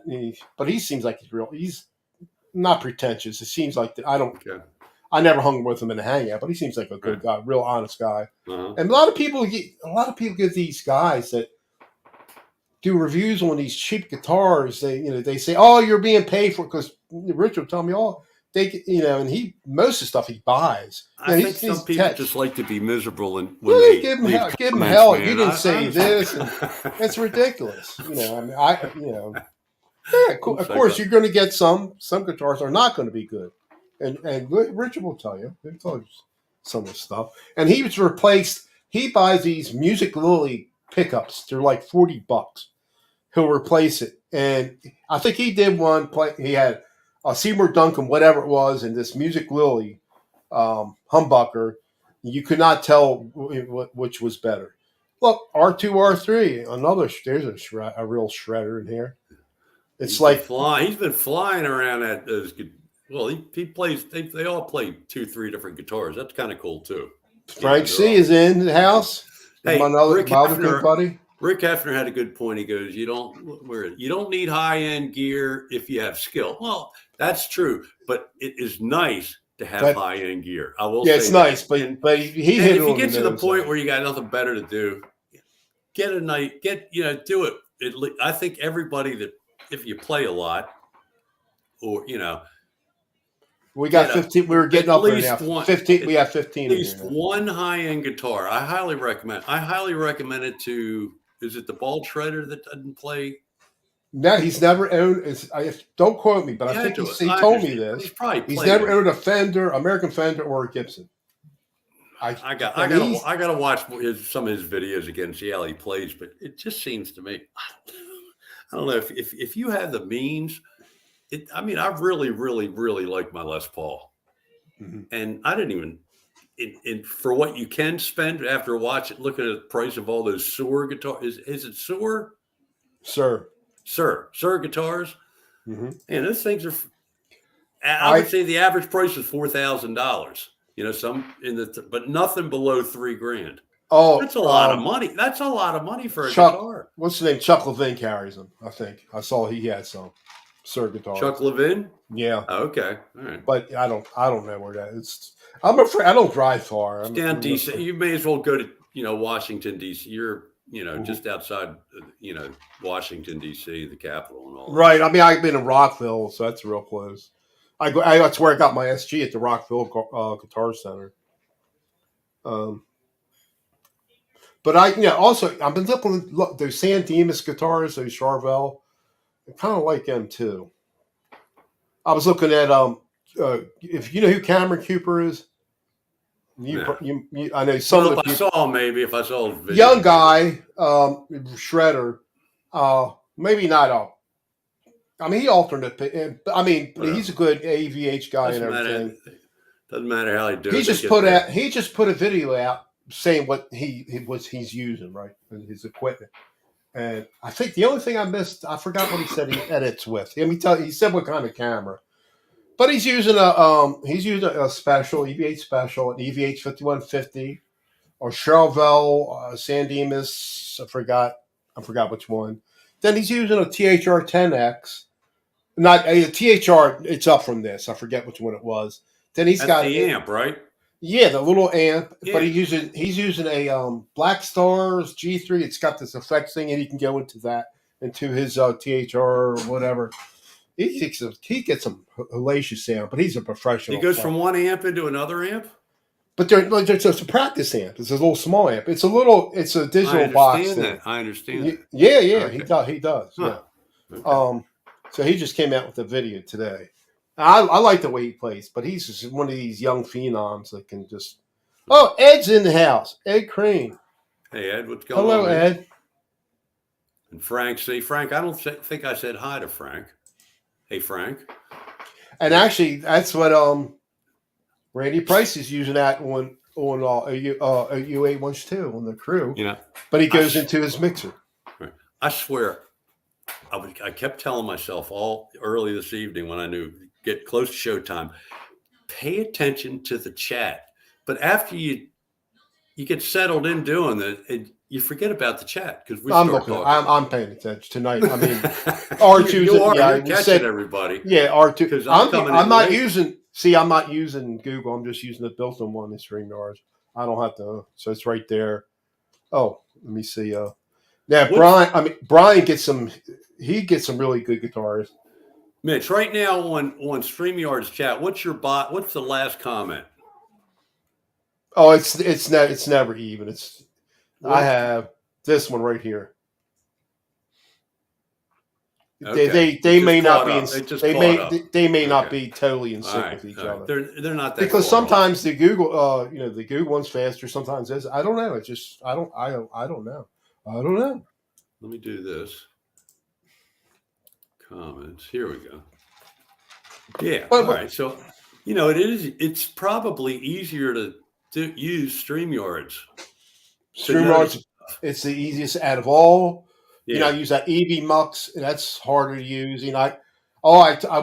But he seems like he's not pretentious. It seems like Okay. I never hung with him in a hangout, but he seems like a good guy, real honest guy. Uh-huh. And a lot of people give these guys that do reviews on these cheap guitars. They say, "Oh, you're being paid for," because Rich will tell me, "Oh, and most of the stuff he buys." I think some people just like to be miserable and when Really, they give leave him comments, hell. man. You didn't say this, and it's ridiculous. Yeah, of course you're going to get some guitars are not going to be good, and Richard will tell you. He'll tell you some of the stuff. And he was replaced. He buys these Music Lily pickups. They're like $40. He'll replace it, and I think he did one. He had a Seymour Duncan, whatever it was, and this Music Lily humbucker. You could not tell which was better. Look, R2, R3, there's a real shredder in here. It's He's been flying around at those. Well, he plays. They all play 2-3 different guitars. That's kind of cool too. Frank C is in the house. Hey, my other good buddy. Rick Hefner had a good point. He goes, "You don't need high end gear if you have skill." Well, that's true, but it is nice to have high end gear. I will. Yeah, say it's that. nice, but if you get to the point where you got nothing better to do, get a night. Do it. I think everybody that if you play a lot, or We got 15. We were getting up there now. 15. We have 15 At in here least now. one high-end guitar. I highly recommend. I highly recommend it to. Is it the Ball Shredder that doesn't play? No, he's never owned. Don't quote me, but I think he I told me understand, but this. he's probably He's played never them. owned a Fender, American Fender, or a Gibson. I gotta watch some of his videos again, see how he plays. But it just seems to me, I don't know if you have the means. I mean, I really, really, really like my Les Paul, and I didn't even. For what you can spend after looking at the price of all those Suhr guitars, is it Suhr? Suhr guitars. Mm-hmm. And those things are. I would say the average price is $4,000. You know, some but nothing below $3,000. Oh, that's a lot of money. That's a lot of money for a Chuck, guitar. What's his name? Chuck Levin carries them. I think I saw he had some Suhr guitars. Chuck Levin. Yeah. Oh, okay. All right. But I don't know where that is. I'm afraid I don't drive far. It's down DC. You may as well go to Washington DC. You're just outside Washington DC, the capital, and all. Right. I mean, I've been in Rockville, so that's real close. That's where I got my SG at the Rockville Guitar Center. But also I've been looking at those San Dimas guitars, those Charvel. I kind of like them too. I was looking at if you know who Cameron Cooper is. I know some of the people. If I saw his video. Young guy, shredder. Maybe not all. I mean, he alternate. I mean, he's a good AVH guy and everything. Doesn't matter how he do it. He just put a video out saying what he's using, right, and his equipment. And I think the only thing I missed, I forgot what he said he edits with. He said what kind of camera. But he's using a special EVH special, an EVH 5150, or Charvel, San Dimas. I forgot which one. Then he's using a THR 10X, not a THR. It's up from this. I forget which one it was. Then he's got the amp, right? Yeah, the little amp. Yeah. But he's using a Black Stars G3. It's got this effects thing, and he can go into his THR or whatever. He gets some hellacious sound, but he's a professional. He goes from one amp into another amp? But there's a practice amp. It's a little small amp. It's a digital box. I understand that. Yeah, okay. He does. Huh. Yeah. Okay. So he just came out with a video today. I like the way he plays, but he's just one of these young phenoms that can just. Oh, Ed's in the house. Ed Crane. Hey, Ed, what's going on? Hello, Ed. And Frank. See, Frank, I don't think I said hi to Frank. Hey, Frank. And actually, that's what Randy Price is using that on U8 ones too on the crew. Yeah. But he goes into his mixer. I swear, I kept telling myself all early this evening when I knew get close to showtime, pay attention to the chat. But after you get settled in doing that, you forget about the chat because I'm paying attention tonight. I mean, R2. You're catching everybody. Yeah, R2. Because I'm not using. See, I'm not using Google. I'm just using the built-in one in StreamYard. I don't have to. So it's right there. Oh, let me see. Brian gets some. He gets some really good guitars. Mitch, right now on StreamYard's chat, what's the last comment? Oh, it's never even. I have this one right here. Okay. They may not be they may not be totally in sync with each other. They're not that because sometimes the Google the Google one's faster. Sometimes it's I don't know. It's just I don't know. Let me do this. Comments. Here we go. Yeah. All right. So it's probably easier to use StreamYards. It's the easiest out of all. Yeah. I use that EV Mux, and that's harder to use. I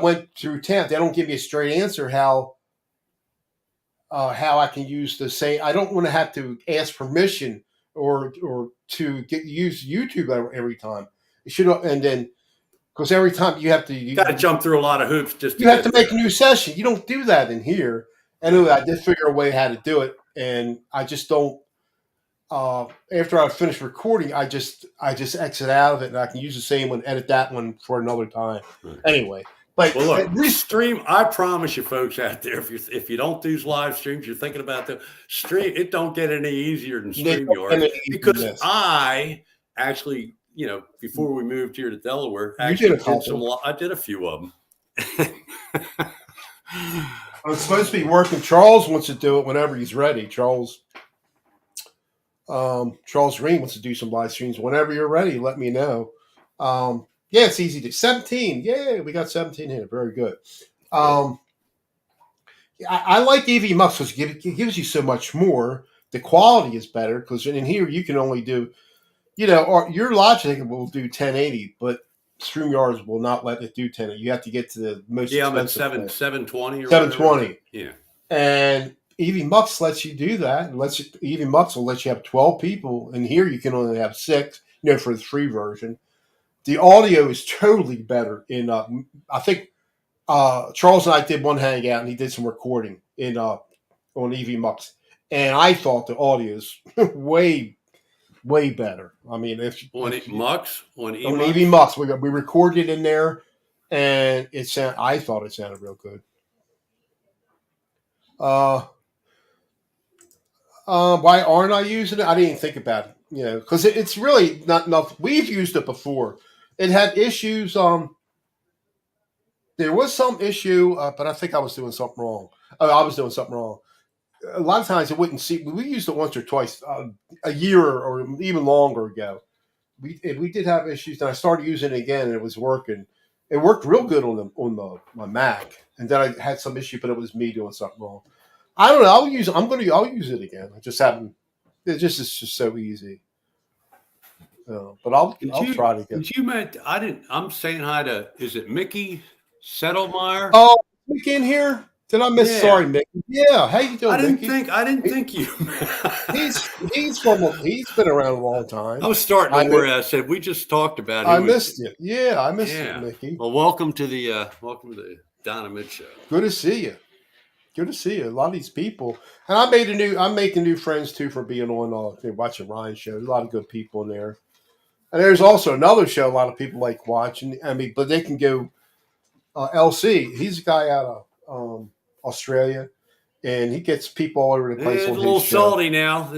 went through town. They don't give me a straight answer how I can use the same. I don't want to have to ask permission or to use YouTube every time. It should, and then because every time you got to jump through a lot of hoops you have to make a new session. You don't do that in here. Anyway, I did figure a way how to do it, and I just don't. After I finish recording, I just exit out of it, and I can use the same one, edit that one for another time. Right. Anyway, But Well, at look, least stream. I promise you, folks out there, if you don't do live streams, you're thinking about the stream. It don't get any easier than they don't get StreamYard any easier than because this. I actually, before we moved here to Delaware, You did actually a did some. couple. I did a few of them. I'm supposed to be working. Charles wants to do it whenever he's ready. Charles Green wants to do some live streams whenever you're ready. Let me know. Yeah, it's easy to 17. Yeah, we got 17 here. Very good. I like EV Mux because it gives you so much more. The quality is better because in here you can only do, or your Logitech will do 1080, but StreamYards will not let it do 1080. You have to get to the most Yeah, I'm at expensive plan. 720 or whatever. 720. Yeah. And EV Mux lets you do that. EV Mux will let you have 12 people, and here you can only have 6. For the free version. The audio is totally better. I think Charles and I did one hangout, and he did some recording on EV Mux, and I thought the audio is way better. I mean, On Mux, on EV Mux, we recorded in there, and I thought it sounded real good. Why aren't I using it? I didn't think about it, because it's really not enough. We've used it before. It had issues. There was some issue, but I think I was doing something wrong. I was doing something wrong. A lot of times it wouldn't see. We used it once or twice, a year or even longer ago. We did have issues, and I started using it again, and it was working. It worked real good on my Mac, and then I had some issue, but it was me doing something wrong. I don't know. I'll use it again. I just haven't. It's just so easy. But I'll try it again. Did you met? I didn't. I'm saying hi to. Is it Mickey Settlemeyer? Oh, Mickey in here? Did I miss? Yeah. Sorry, Mickey. Yeah. How you doing, Mickey? I didn't think you. He's been around a long time. I was starting to worry. I said we just talked about. I missed you. Yeah, I missed you, Mickey. Well, welcome to the Don and Mitch show. Good to see you. Good to see you. A lot of these people, and I'm making new friends too for being on watching Ryan's show. There's a lot of good people in there, and there's also another show a lot of people like watching. I mean, but they can go. LC, he's a guy out of Australia, and he gets people all over the place. It's a little salty now.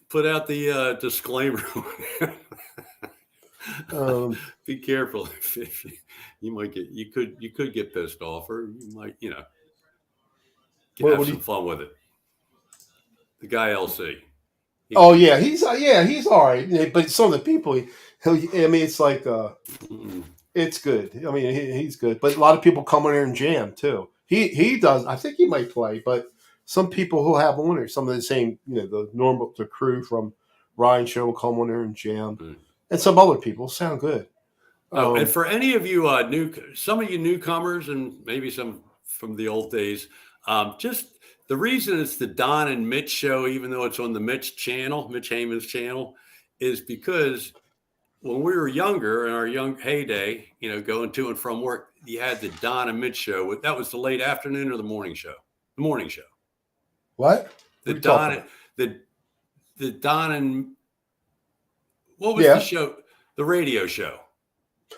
Put out the disclaimer. Be careful. You could get pissed off, or you might, have some fun with it. The guy LC. He's all right. But some of the people, it's like it's good. I mean, he's good. But a lot of people come in there and jam too. He does. I think he might play, but some people who have on there, some of the same, the crew from Ryan show will come on there and jam, and some other people sound good. And for any of you some of you newcomers, and maybe some from the old days, just the reason it's the Don and Mitch show, even though it's on the Mitch channel, Mitch Heyman's channel, is because when we were younger in our young heyday, going to and from work, you had the Don and Mitch show. That was the late afternoon or the morning show? The morning show. What? The Don and what was the show? The radio show.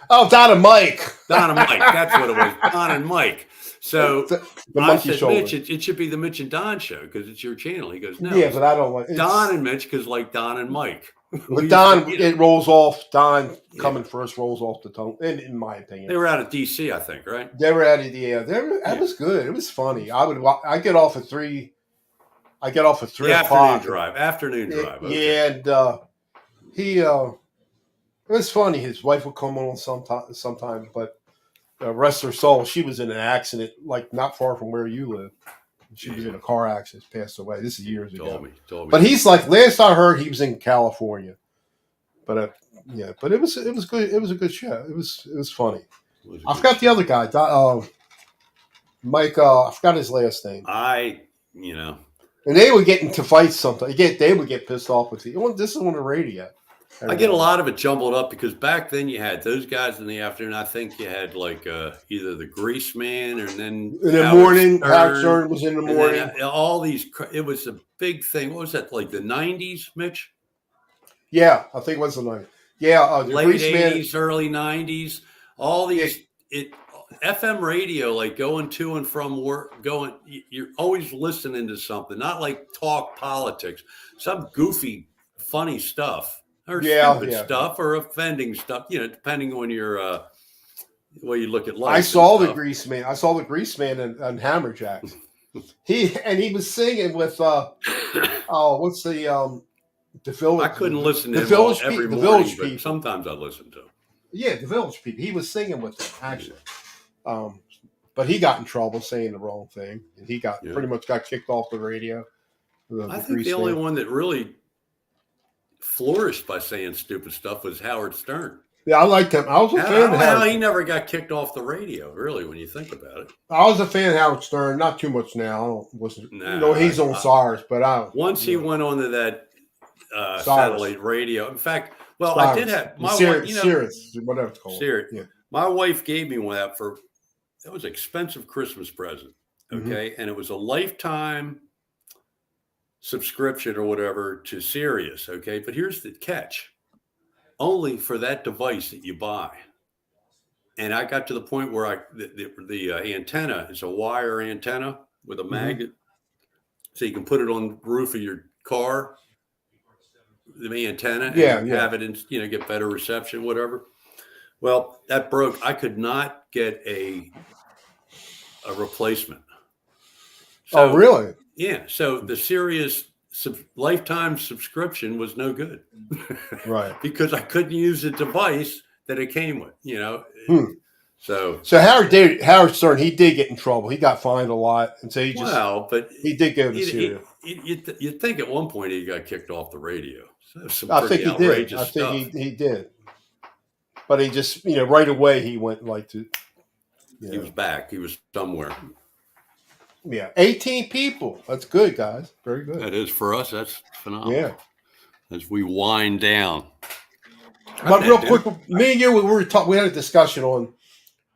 Oh, Don and Mike. Don and Mike. That's what it was. Don and Mike. So I said, shoulder. Mitch, it should be the Mitch and Don show because it's your channel. He goes, no. Yeah, but I don't like Don and Mitch because like Don and Mike. But Don, it rolls off. Don coming first rolls off the tongue, in my opinion. They were out of D.C., I think, right? They were out of That was good. It was funny. I get off at 3. I get off at 3 o'clock. Afternoon drive. Okay. Yeah, and he. It was funny. His wife would come on sometimes, but rest her soul, she was in an accident, like not far from where you live. She was in a car accident, passed away. This is years ago. Told me. But he's like, last I heard, he was in California. But but it was good. It was a good show. It was funny. I forgot the other guy, Mike. I forgot his last name. And they would get into fights sometimes. They would get pissed off with you. This is on the radio. I get a lot of it jumbled up because back then you had those guys in the afternoon. I think you had like either the Grease Man and then in the morning. Howard Stern was in the morning. All these. It was a big thing. What was that? Like the 90s, Mitch? Yeah, I think it was the 90s. Yeah, late 80s, early 90s. All these. FM radio, like going to and from work, you're always listening to something, not like talk politics, some goofy, funny stuff or Yeah, stupid yeah, yeah. stuff or offending stuff, depending on your the way you look at I life and saw the stuff. Grease Man. I saw the Grease Man on Hammerjacks. He was singing with what's the village? I couldn't listen The to him village every people. The morning, village but people. sometimes I listen to him. Yeah, the village people. He was singing with them actually. But he got in trouble saying the wrong thing, and he Yeah. pretty much got kicked off the radio. I think the only one that really flourished by saying stupid stuff was Howard Stern. Yeah, I liked him. I was a fan of Howard. He never got kicked off the radio, really, when you think about it. I was a fan of Howard Stern. Not too much now. He's on SARS, but once he went on to that satellite radio. In fact, well, I did have my wife, Sirius, whatever it's called. Sirius. Yeah. My wife gave me one that was an expensive Christmas present. Okay. And it was a lifetime subscription or whatever to Sirius. Okay. But here's the catch: only for that device that you buy. And I got to the point where the antenna is a wire antenna with a magnet, so you can put it on the roof of your car, the antenna, and have it in, get better reception, whatever. Well, that broke. I could not get a replacement. So, oh, really? Yeah. So the Sirius lifetime subscription was no good. Right. Because I couldn't use the device that it came with, So Howard Stern, he did get in trouble. He got fined a lot, and so he did go to Syria. You'd think at one point he got kicked off the radio. So I think he did. I think he did. But he just, right away he went He was back. He was somewhere. Yeah, 18 people. That's good, guys. Very good. That is for us. That's phenomenal. Yeah. As we wind down. But real quick, me and you, we had a discussion on,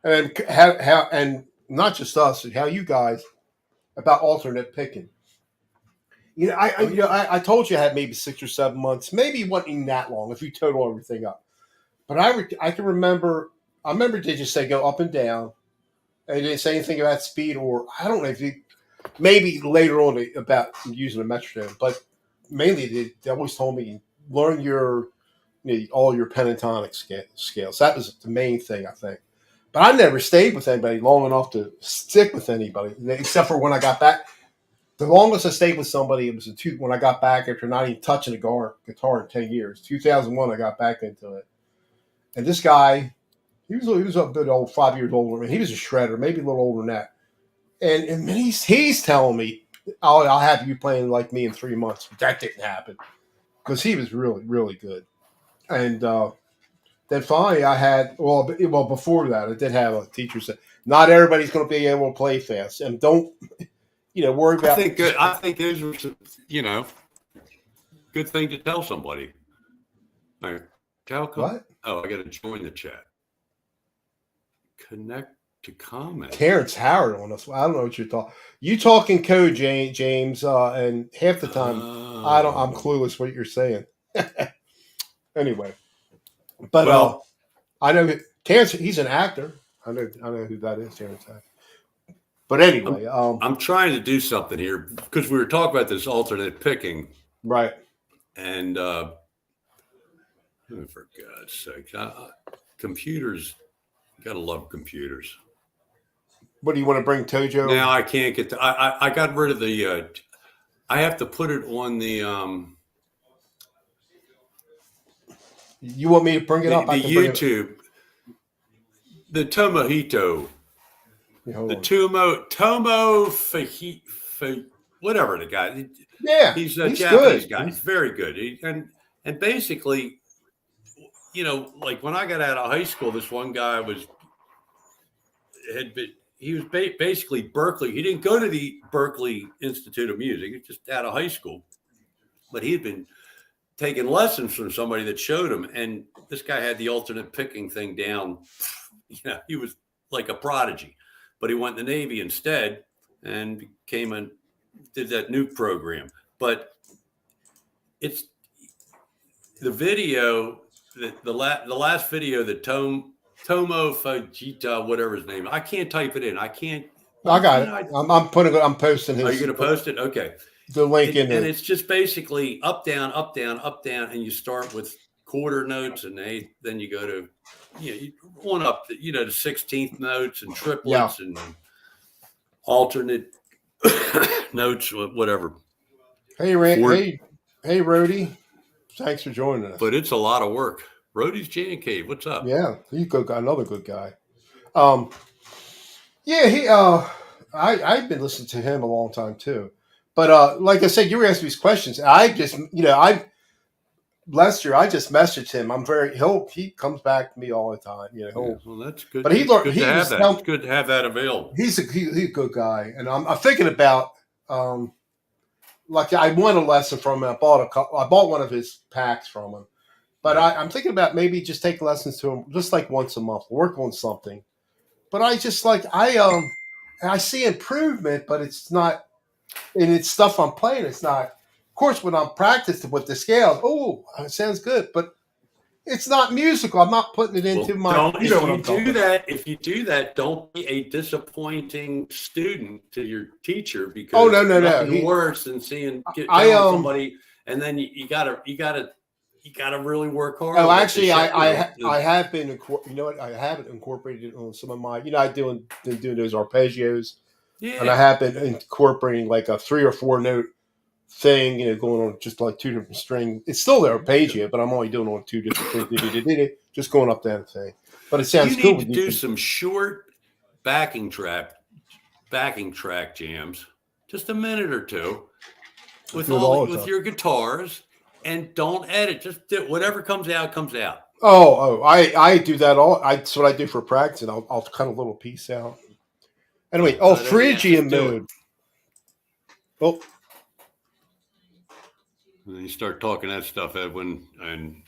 and how, and not just us, how you guys about alternate picking. I told you I had maybe 6 or 7 months, maybe it wasn't even that long if you total everything up. But I can remember. I remember they just say go up and down. They didn't say anything about speed, or I don't know if maybe later on about using a metronome, but mainly they always told me learn all your pentatonic scales. That was the main thing, I think. But I never stayed with anybody long enough to stick with anybody, except for when I got back. The longest I stayed with somebody, it was when I got back after not even touching a guitar in 10 years. 2001, I got back into it. And this guy, he was a bit old, 5 years older than me. He was a shredder, maybe a little older than that. And he's telling me, I'll have you playing like me in 3 months. But that didn't happen because he was really, really good. And then finally I had, well, before that, I did have a teacher say, not everybody's going to be able to play fast. And don't, worry about. I think those are, good thing to tell somebody. All right. What? Oh, I got to join the chat. Connect to comment. Terrence Howard on us. I don't know what you're talking. You talking code, James, and half the time I'm clueless what you're saying. Anyway, but I know Terrence. He's an actor. I know who that is, Terrence Howard. But anyway, I'm trying to do something here because we were talking about this alternate picking, right? And for God's sake, computers. Gotta love computers. What do you want to bring, Tojo? Now I can't get to. I got rid of the. I have to put it on the. You want me to bring it up? The YouTube. The Tomohito. The Tomo whatever the guy. Yeah, he's a Japanese guy. He's very good. And basically, like when I got out of high school, this one guy was basically Berkeley. He didn't go to the Berkeley Institute of Music. He was just out of high school, but he had been taking lessons from somebody that showed him. And this guy had the alternate picking thing down. He was like a prodigy, but he went in the Navy instead and did that nuke program. But it's the video. The last video that Tomo Fujita, whatever his name. I can't type it in. I can't. I Why got can't it. I? I'm posting Are you his going to post it? Okay. the link in And the. it's just basically up, down, up, down, up, down, and you start with quarter notes and eighth, then you go to, you one up, the 16th notes and Yeah. triplets and alternate notes, whatever. Hey, Four, hey, Rody. Thanks for joining us. but it's a lot of work. Rhodey's Jam Cave, what's up? Yeah, he's good guy, another good guy. Yeah, I've been listening to him a long time too. But like I said, you were asking these questions. I just, Lester, I just messaged him. He comes back to me all the time. Yeah, well, that's good. But he It's learned. good to He have was that. It's good to have that available. he's a good guy, and I'm thinking about like I won a lesson from him. I bought one of his packs from him, but I'm thinking about maybe just take lessons to him just like once a month, work on something. But I just like I see improvement, but it's not, and it's stuff I'm playing. It's not. Of course, when I'm practicing with the scales, it sounds good, but it's not musical. I'm not putting it into Well, my. don't You know what I'm talking about. if you do that, don't be a disappointing student to your teacher, Oh because no. nothing worse than I telling somebody, and then you gotta really work hard. Oh, On it actually, I have been. You know what? I haven't incorporated it on some of my. Been doing those arpeggios, and I yeah. have been incorporating like a 3 or 4 note thing. Going on just like 2 different strings. It's still the arpeggio, but I'm only doing on 2 different things. Just going up that thing. But it sounds You need cool. to do some short backing track jams, just a minute or two, with your guitars, and don't edit. Just do whatever comes out comes out. I do that all. That's what I do for practice. And I'll cut a little piece out. Anyway, Phrygian Just do it. mode. Oh, And then you start talking that stuff, Edwin, and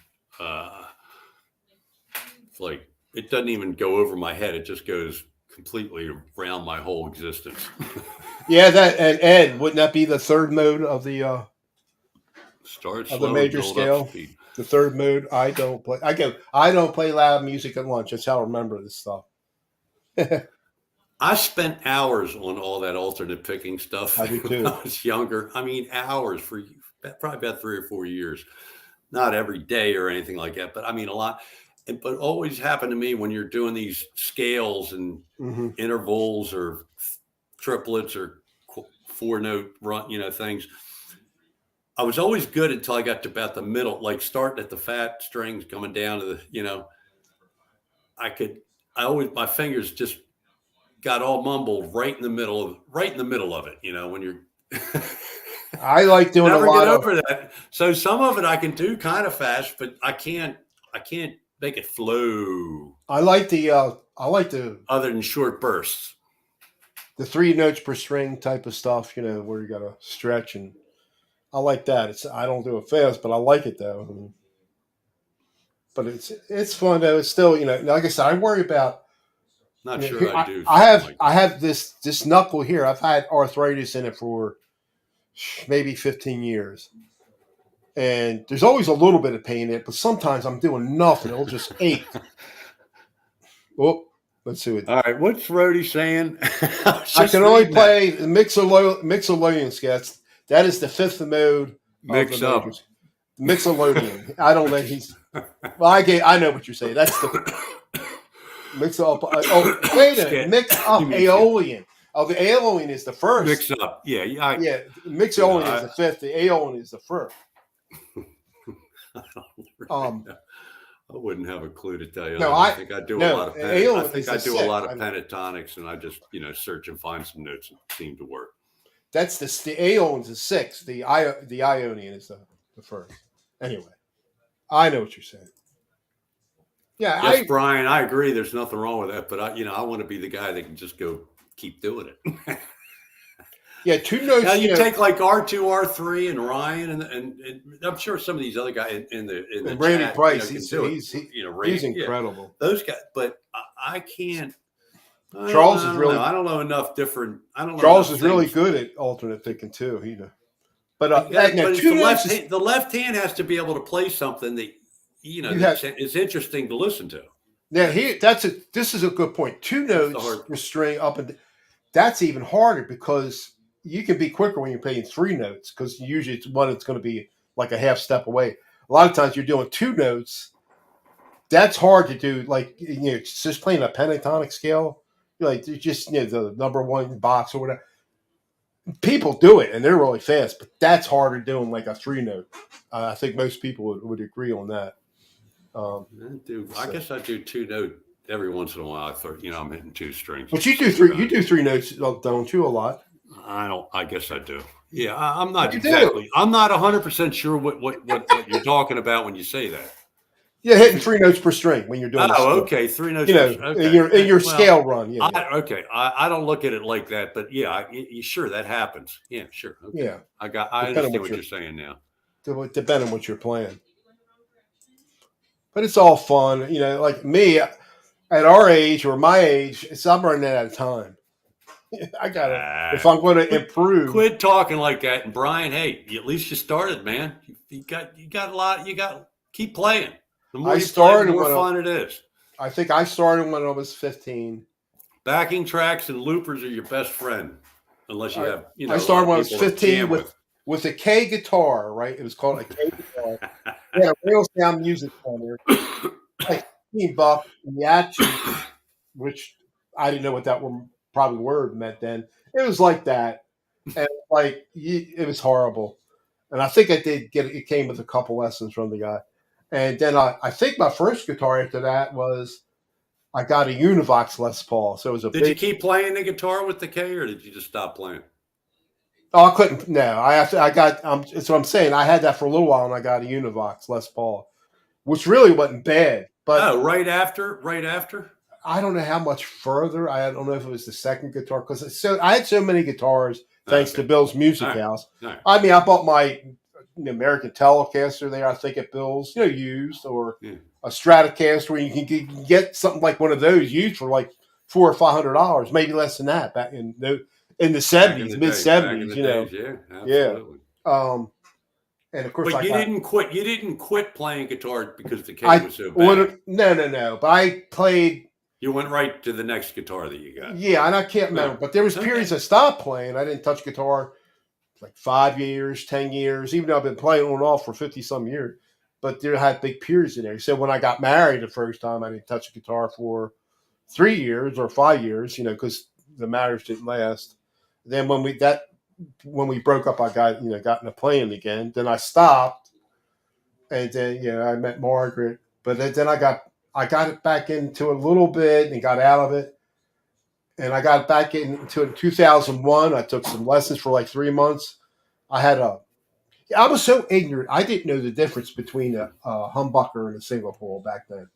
it's like it doesn't even go over my head. It just goes completely around my whole existence. yeah, that and Ed, wouldn't that be the third mode of the Start of the slow, major build up scale? speed. The third mode. I don't play. I don't play loud music at lunch. That's how I remember this stuff. I spent hours on all that alternate picking stuff I do when too. I was younger. I mean, hours for probably about 3 or 4 years. Not every day or anything like that, but I mean a lot. But always happened to me when you're doing these scales and Mm-hmm. intervals or triplets or 4 note run, things. I was always good until I got to about the middle, like starting at the fat strings, coming down to the. My fingers just got all mumbled right in the middle of it. When you're. I like doing Never a lot get of. over that. So some of it I can do kind of fast, but I can't make it flow. I like the Other than short bursts. the 3 notes per string type of stuff. Where you got to stretch, and I like that. I don't do it fast, but I like it though. But it's fun though. It's still like I said, I worry about. Not sure I do. I have this knuckle here. I've had arthritis in it for maybe 15 years. And there's always a little bit of pain in it, but sometimes I'm doing nothing. It'll just ache. Oh, let's see what. All right, what's Rhodey saying? I can only play the Mixolydian sketch. That is the 5th mode Mix up. Mixolydian. I don't think he's. Well, I know what you're saying. That's the mix up. Wait a minute. Mix up Aeolian. Oh, the Aeolian is the first. Mix up. Yeah. Mixolydian is the 5th. The Aeolian is the 1st. I wouldn't have a clue to tell you. No, I think I do a lot of. I think I do a lot of I pentatonics, and I just search and find some notes that seem to work. That's the Aeolian's the 6th. The Ionian is the 1st. Anyway, I know what you're saying. Yeah, yes, Brian, I agree. There's nothing wrong with that, but I want to be the guy that can just go keep doing it. Yeah, 2 notes. Now you take like R2, R3, and Ryan, and I'm sure some of these other guys in the Randy chat, Price, can he's do he's incredible. Yeah, those guys, but I can't. Charles is really. I don't know enough different. I don't know. Charles is really good at alternate picking too. But the left hand has to be able to play something that is interesting to listen to. Now this is a good point. Two That's the notes hard. for string up and that's even harder because you can be quicker when you're playing three notes because usually it's one that's going to be like a half step away. A lot of times you're doing two notes. That's hard to do. Like just playing a pentatonic scale, like just the number one box or whatever. People do it and they're really fast, but that's harder doing like a three note. I think most people would agree on that. I So. guess I do two note every once in a while. I thought, I'm hitting two strings But at the you do same three. You time. do three notes, don't you? A lot. I don't. I guess I do. Yeah, I'm not You do. exactly. I'm not 100% sure what you're talking about when you say that. Yeah, hitting three notes per string when you're doing a Oh, scale. okay, three notes. In Okay, your well, scale run. Yeah, okay. I don't look at it like that, but yeah, sure that happens. Yeah, sure. Okay, yeah. I Depending on understand what what you're saying now. depending on what you're playing. But it's all fun, Like me at our age or my age, I'm running out of time. I gotta if I'm going to improve. Quit talking like that. And Brian, hey, at least you started, man. You got a lot. You got keep playing. The more I you play, the started more when fun it is. I think I started when I was 15. Backing tracks and loopers are your best friend, unless you I have I a lot started of when I was people to 15 jam with. with a K guitar, right? It was called a K guitar. Yeah, real sound music center. Like $15 in the action, which I didn't know what that probably word meant then. It was like that, and it was horrible. And I think I did get it. It came with a couple lessons from the guy, and then I think my first guitar after that was I got a Univox Les Paul. So it was a Did you big. keep playing the guitar with the K, or did you just stop playing? Oh, I couldn't. No, I have to. I got. That's what I'm saying. I had that for a little while, and I got a Univox Les Paul, which really wasn't bad. But Oh, right after, right after. I don't know how much further. I don't know if it was the second guitar because I had so many guitars thanks Okay, to Bill's all Music right, House. all right. I mean, I bought my American Telecaster there. I think at Bill's, used or Yeah. a Stratocaster where you can get something like one of those used for like $400 or $500, maybe less than that back in the Back in '70s, the mid day, back in '70s. the days, yeah, Yeah. absolutely. And of course, But I you got didn't quit. You didn't quit playing guitar because the K I was so bad. would no, but I played. You went right to the next guitar that you got. Yeah, and I can't All right. remember, but there was Okay. periods I stopped playing. I didn't touch guitar like 5 years, 10 years, even though I've been playing on and off for 50 some years. But there had big periods in there. So when I got married the first time, I didn't touch a guitar for 3 years or 5 years, because the marriage didn't last. Then when we broke up, I got into playing again. Then I stopped, and then I met Margaret. But then I got it back into a little bit and got out of it. And I got back into it in 2001. I took some lessons for like 3 months. I was so ignorant. I didn't know the difference between a humbucker and a single pole back then.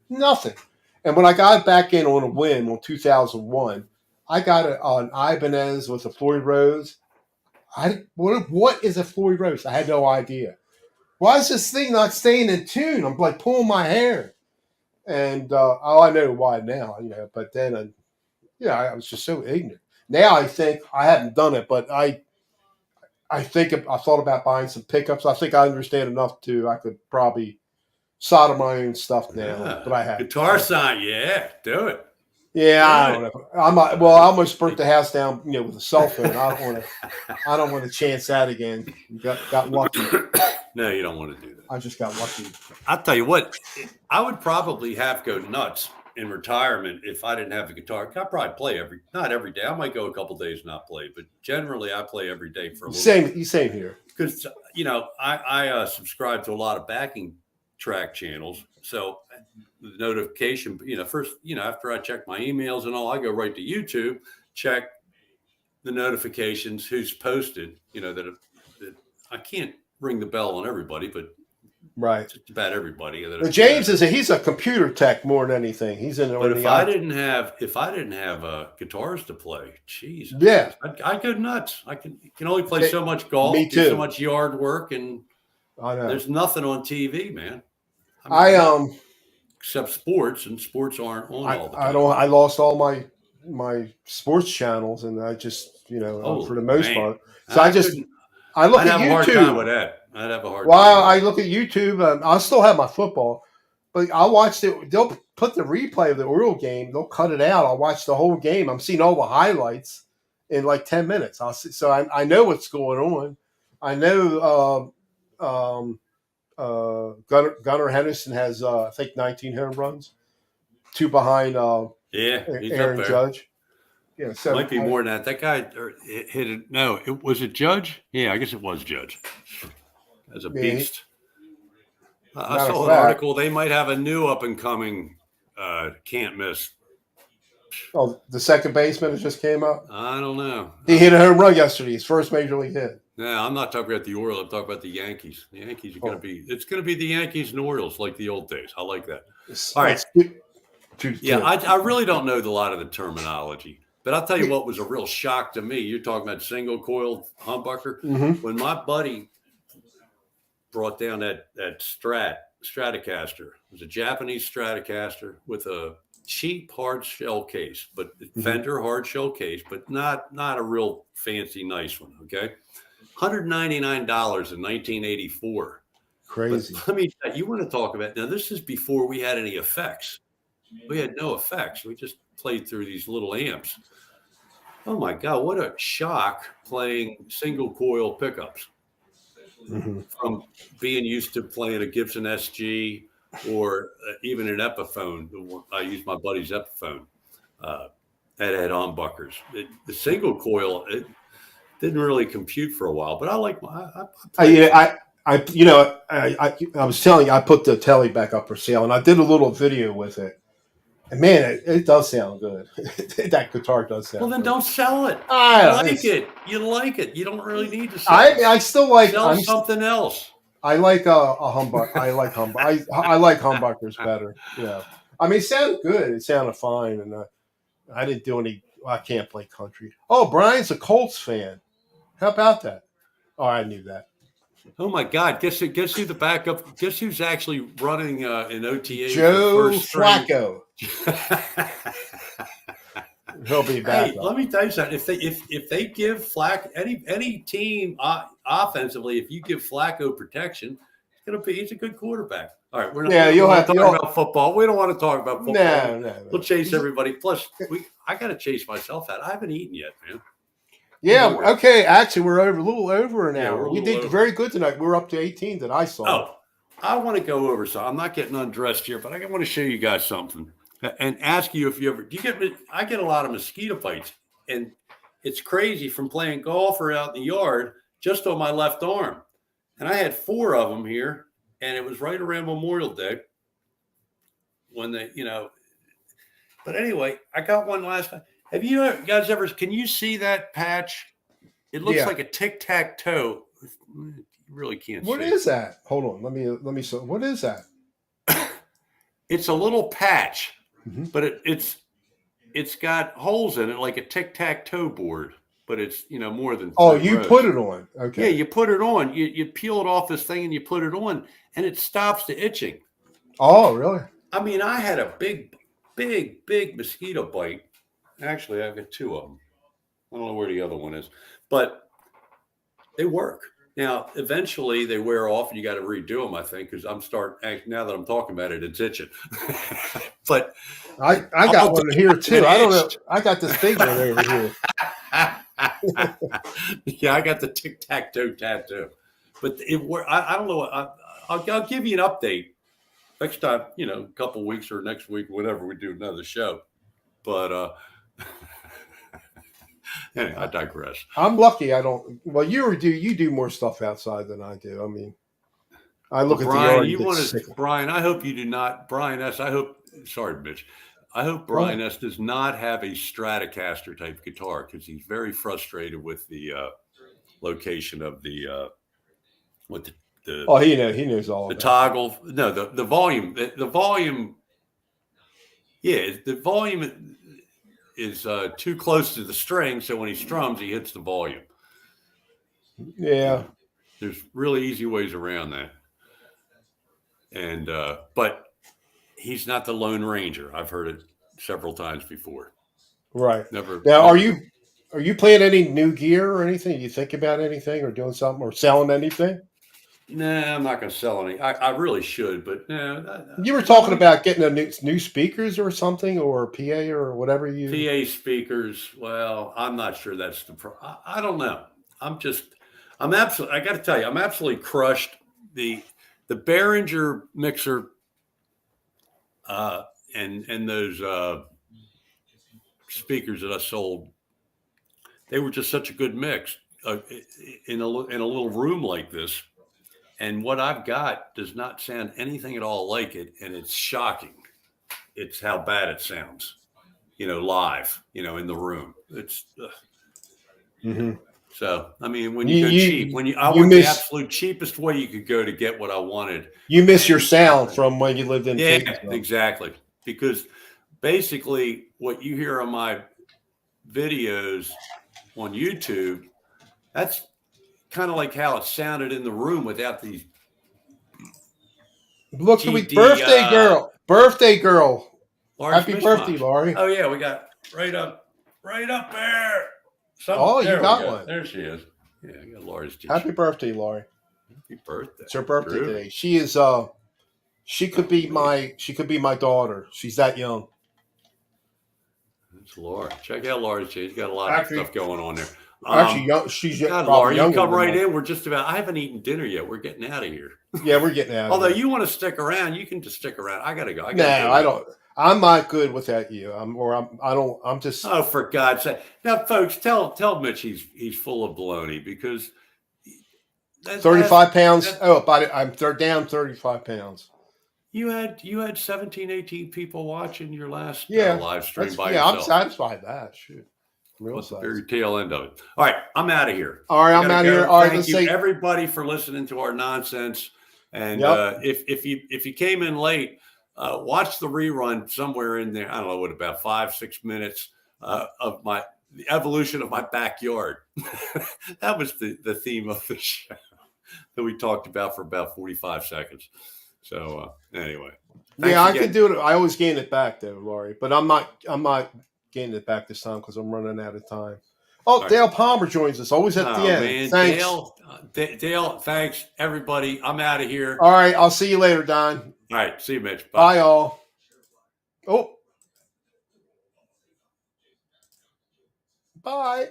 Nothing. And when I got back in on a whim on 2001, I got an Ibanez with a Floyd Rose. What is a Floyd Rose? I had no idea. Why is this thing not staying in tune? I'm like pulling my hair. And I know why now, but then, I was just so ignorant. Now I think I haven't done it, but I think I thought about buying some pickups. I think I understand enough I could probably solder my own stuff now, but I haven't. Guitar sign, yeah, do it. Yeah, Do I don't it. know. Well, I almost burnt the house down, with a cell phone. I don't want to. I don't want to chance that again. Got lucky. No, you don't want to do that. I just got lucky. I'll tell you what, I would probably have to go nuts in retirement if I didn't have a guitar. I'd probably play not every day. I might go a couple days and not play, but generally I play every day for a little bit. Same here. Because, I subscribe to a lot of backing track channels. So the notification, first, after I check my emails and all, I go right to YouTube, check the notifications, who's posted, that I can't ring the bell on everybody, but right, just about everybody. James he's a computer tech more than anything. He's in. But if I didn't have guitars to play, jeez, yeah, I'd go nuts. I can only play so much golf, me do too. so much yard work, and I know there's nothing on TV, man. Except sports, and sports aren't on all the time. I lost all my sports channels, and I just for the most part. So I look at YouTube. I'd have a hard time with that. I'd have a hard time. Well, I look at YouTube. I still have my football, But I'll watch it. They'll put the replay of the Oriole game. They'll cut it out. I'll watch the whole game. I'm seeing all the highlights in like 10 minutes. I know what's going on. I know Gunnar Henderson has I think 19 home runs, two behind Yeah, he's up Aaron there. Judge. Yeah, so Might be more than that. That guy hit it. No, was it Judge? Yeah, I guess it was Judge. As a beast. I saw an article. They might have a new up and coming can't miss. Oh, the second baseman just came up? I don't know. He hit a home run yesterday, his first major league hit. No, I'm not talking about the Orioles. I'm talking about the Yankees. The Yankees are going to be – it's going to be the Yankees and Orioles like the old days. I like that. All right. Yeah, I really don't know a lot of the terminology. But I'll tell you what was a real shock to me. You're talking about single-coiled humbucker. Mm-hmm. When my buddy brought down that Stratocaster, it was a Japanese Stratocaster with a cheap hard shell case, but Fender hard shell case, but not a real fancy nice one. Okay, $199 in 1984. Crazy. But let me tell you, you want to talk about now? This is before we had any effects. We had no effects. We just played through these little amps. Oh my God, what a shock playing single coil pickups from being used to playing a Gibson SG or even an Epiphone. I used my buddy's Epiphone that had humbuckers. The single coil, it didn't really compute for a while, but I like my. I was telling you, I put the telly back up for sale, and I did a little video with it. And man, it does sound good. That guitar does sound. Well, then good. Don't sell it. You like it. You don't really need to sell it. I still like something else. I like a humbucker. I like humbucker. I like humbuckers better. Yeah, I mean, it sounded good. It sounded fine, and I didn't do any. I can't play country. Oh, Brian's a Colts fan. How about that? Oh, I knew that. Oh my God! Guess who the backup? Guess who's actually running in OTA? Joe Flacco. He'll be back. Hey, let me tell you something. If they give Flacco any team offensively, if you give Flacco protection, he's a good quarterback. All right, we're not talking about football. We don't want to talk about football. No. We'll chase everybody. Plus, I got to chase myself out. I haven't eaten yet, man. Yeah, okay. Actually, we're a little over an hour. We did very good tonight. We're up to 18 that I saw. Oh, I want to go over. So I'm not getting undressed here, but I want to show you guys something and ask you if you ever I get a lot of mosquito bites, and it's crazy from playing golf or out in the yard just on my left arm. And I had 4 of them here, and it was right around Memorial Day when But anyway, I got one last time. Have you guys ever? Can you see that patch? It looks like a tic-tac-toe. You really can't see. What is that? Hold on. Let me. What is that? It's a little patch, but it's got holes in it like a tic-tac-toe board. But it's more than. Oh, you put it on. Okay. Yeah, you put it on. You peel it off this thing and you put it on, and it stops the itching. Oh, really? I mean, I had a big mosquito bite. Actually, I've got 2 of them. I don't know where the other one is, but they work. Now, eventually they wear off and you got to redo them, I think, because now that I'm talking about it, it's itching. But I got one here too. I don't know. I got this big one over here. Yeah, I got the tic-tac-toe tattoo. But I don't know. I'll give you an update next time, a couple of weeks or next week, whenever we do another show. But anyway, I digress. I'm lucky. I don't. Well, you do more stuff outside than I do. I mean, I look at Brian. the yard. Brian, I hope you do not. Brian S. Sorry, Mitch. I hope Brian S. does not have a Stratocaster type guitar because he's very frustrated with the location of the Oh, he knows all the about toggle. No, the volume. The volume. Yeah, the volume is too close to the string, so when he strums, he hits the volume. Yeah. There's really easy ways around that. And but he's not the Lone Ranger. I've heard it several times before. Right. Never. Now, are you playing any new gear or anything? You think about anything or doing something or selling anything? Nah, I'm not going to sell any. I really should, but You were talking about getting a new speakers or something, or PA or whatever you. PA speakers. Well, I'm not sure that's I don't know. I'm absolutely. I got to tell you, I'm absolutely crushed. The Behringer mixer, and those speakers that I sold, they were just such a good mix in a little room like this. And what I've got does not sound anything at all like it, and it's shocking. It's how bad it sounds, live, in the room. It's Mm-hmm. so. I mean, when you go cheap, I you went the miss absolute cheapest way you could go to get what I wanted. you miss your And sound from when you lived in yeah, Catonsville. exactly. Because basically, what you hear on my videos on YouTube, that's kind of like how it sounded in the room without these Look who we GD. Birthday girl. Laurie's Happy birthday, mishmash. Laurie. Oh yeah, we got right up there. You There got we go. one. There she is. Yeah, I got Laurie's t-shirt. Happy birthday, Laurie. Happy birthday. It's her birthday Groovy. today. She is she could be my daughter. She's that young. That's Laura. Check out Laura's t-shirt. She's got a lot of stuff going on there. Actually, she's God, Laura, you come right in. We're just about. I haven't eaten dinner yet. We're getting out of here. Yeah, we're getting out. Although you want to stick around, you can just stick around. I gotta go. I don't. I'm not good without you. I'm just. Oh, for God's sake! Now, folks, tell Mitch he's full of baloney because 35 pounds. I'm down 35 pounds. You had 17, 18 people watching your last live stream by yourself. I'm satisfied with that. Shoot. What's the very tail end of it? All right, I'm out of here. All right, I'm out of here. All right, thank you everybody for listening to our nonsense. And if you came in late, watch the rerun somewhere in there. I don't know what, about 5-6 minutes of the evolution of my backyard. That was the theme of the show that we talked about for about 45 seconds. So anyway, I could do it. I always gain it back though, Laurie. But I'm not gaining it back this time because I'm running out of time. Oh, Dale Palmer joins us. Always at the end. Man. Thanks. Dale, thanks, everybody. I'm out of here. All right. I'll see you later, Don. All right. See you, Mitch. Bye all. Oh. Bye.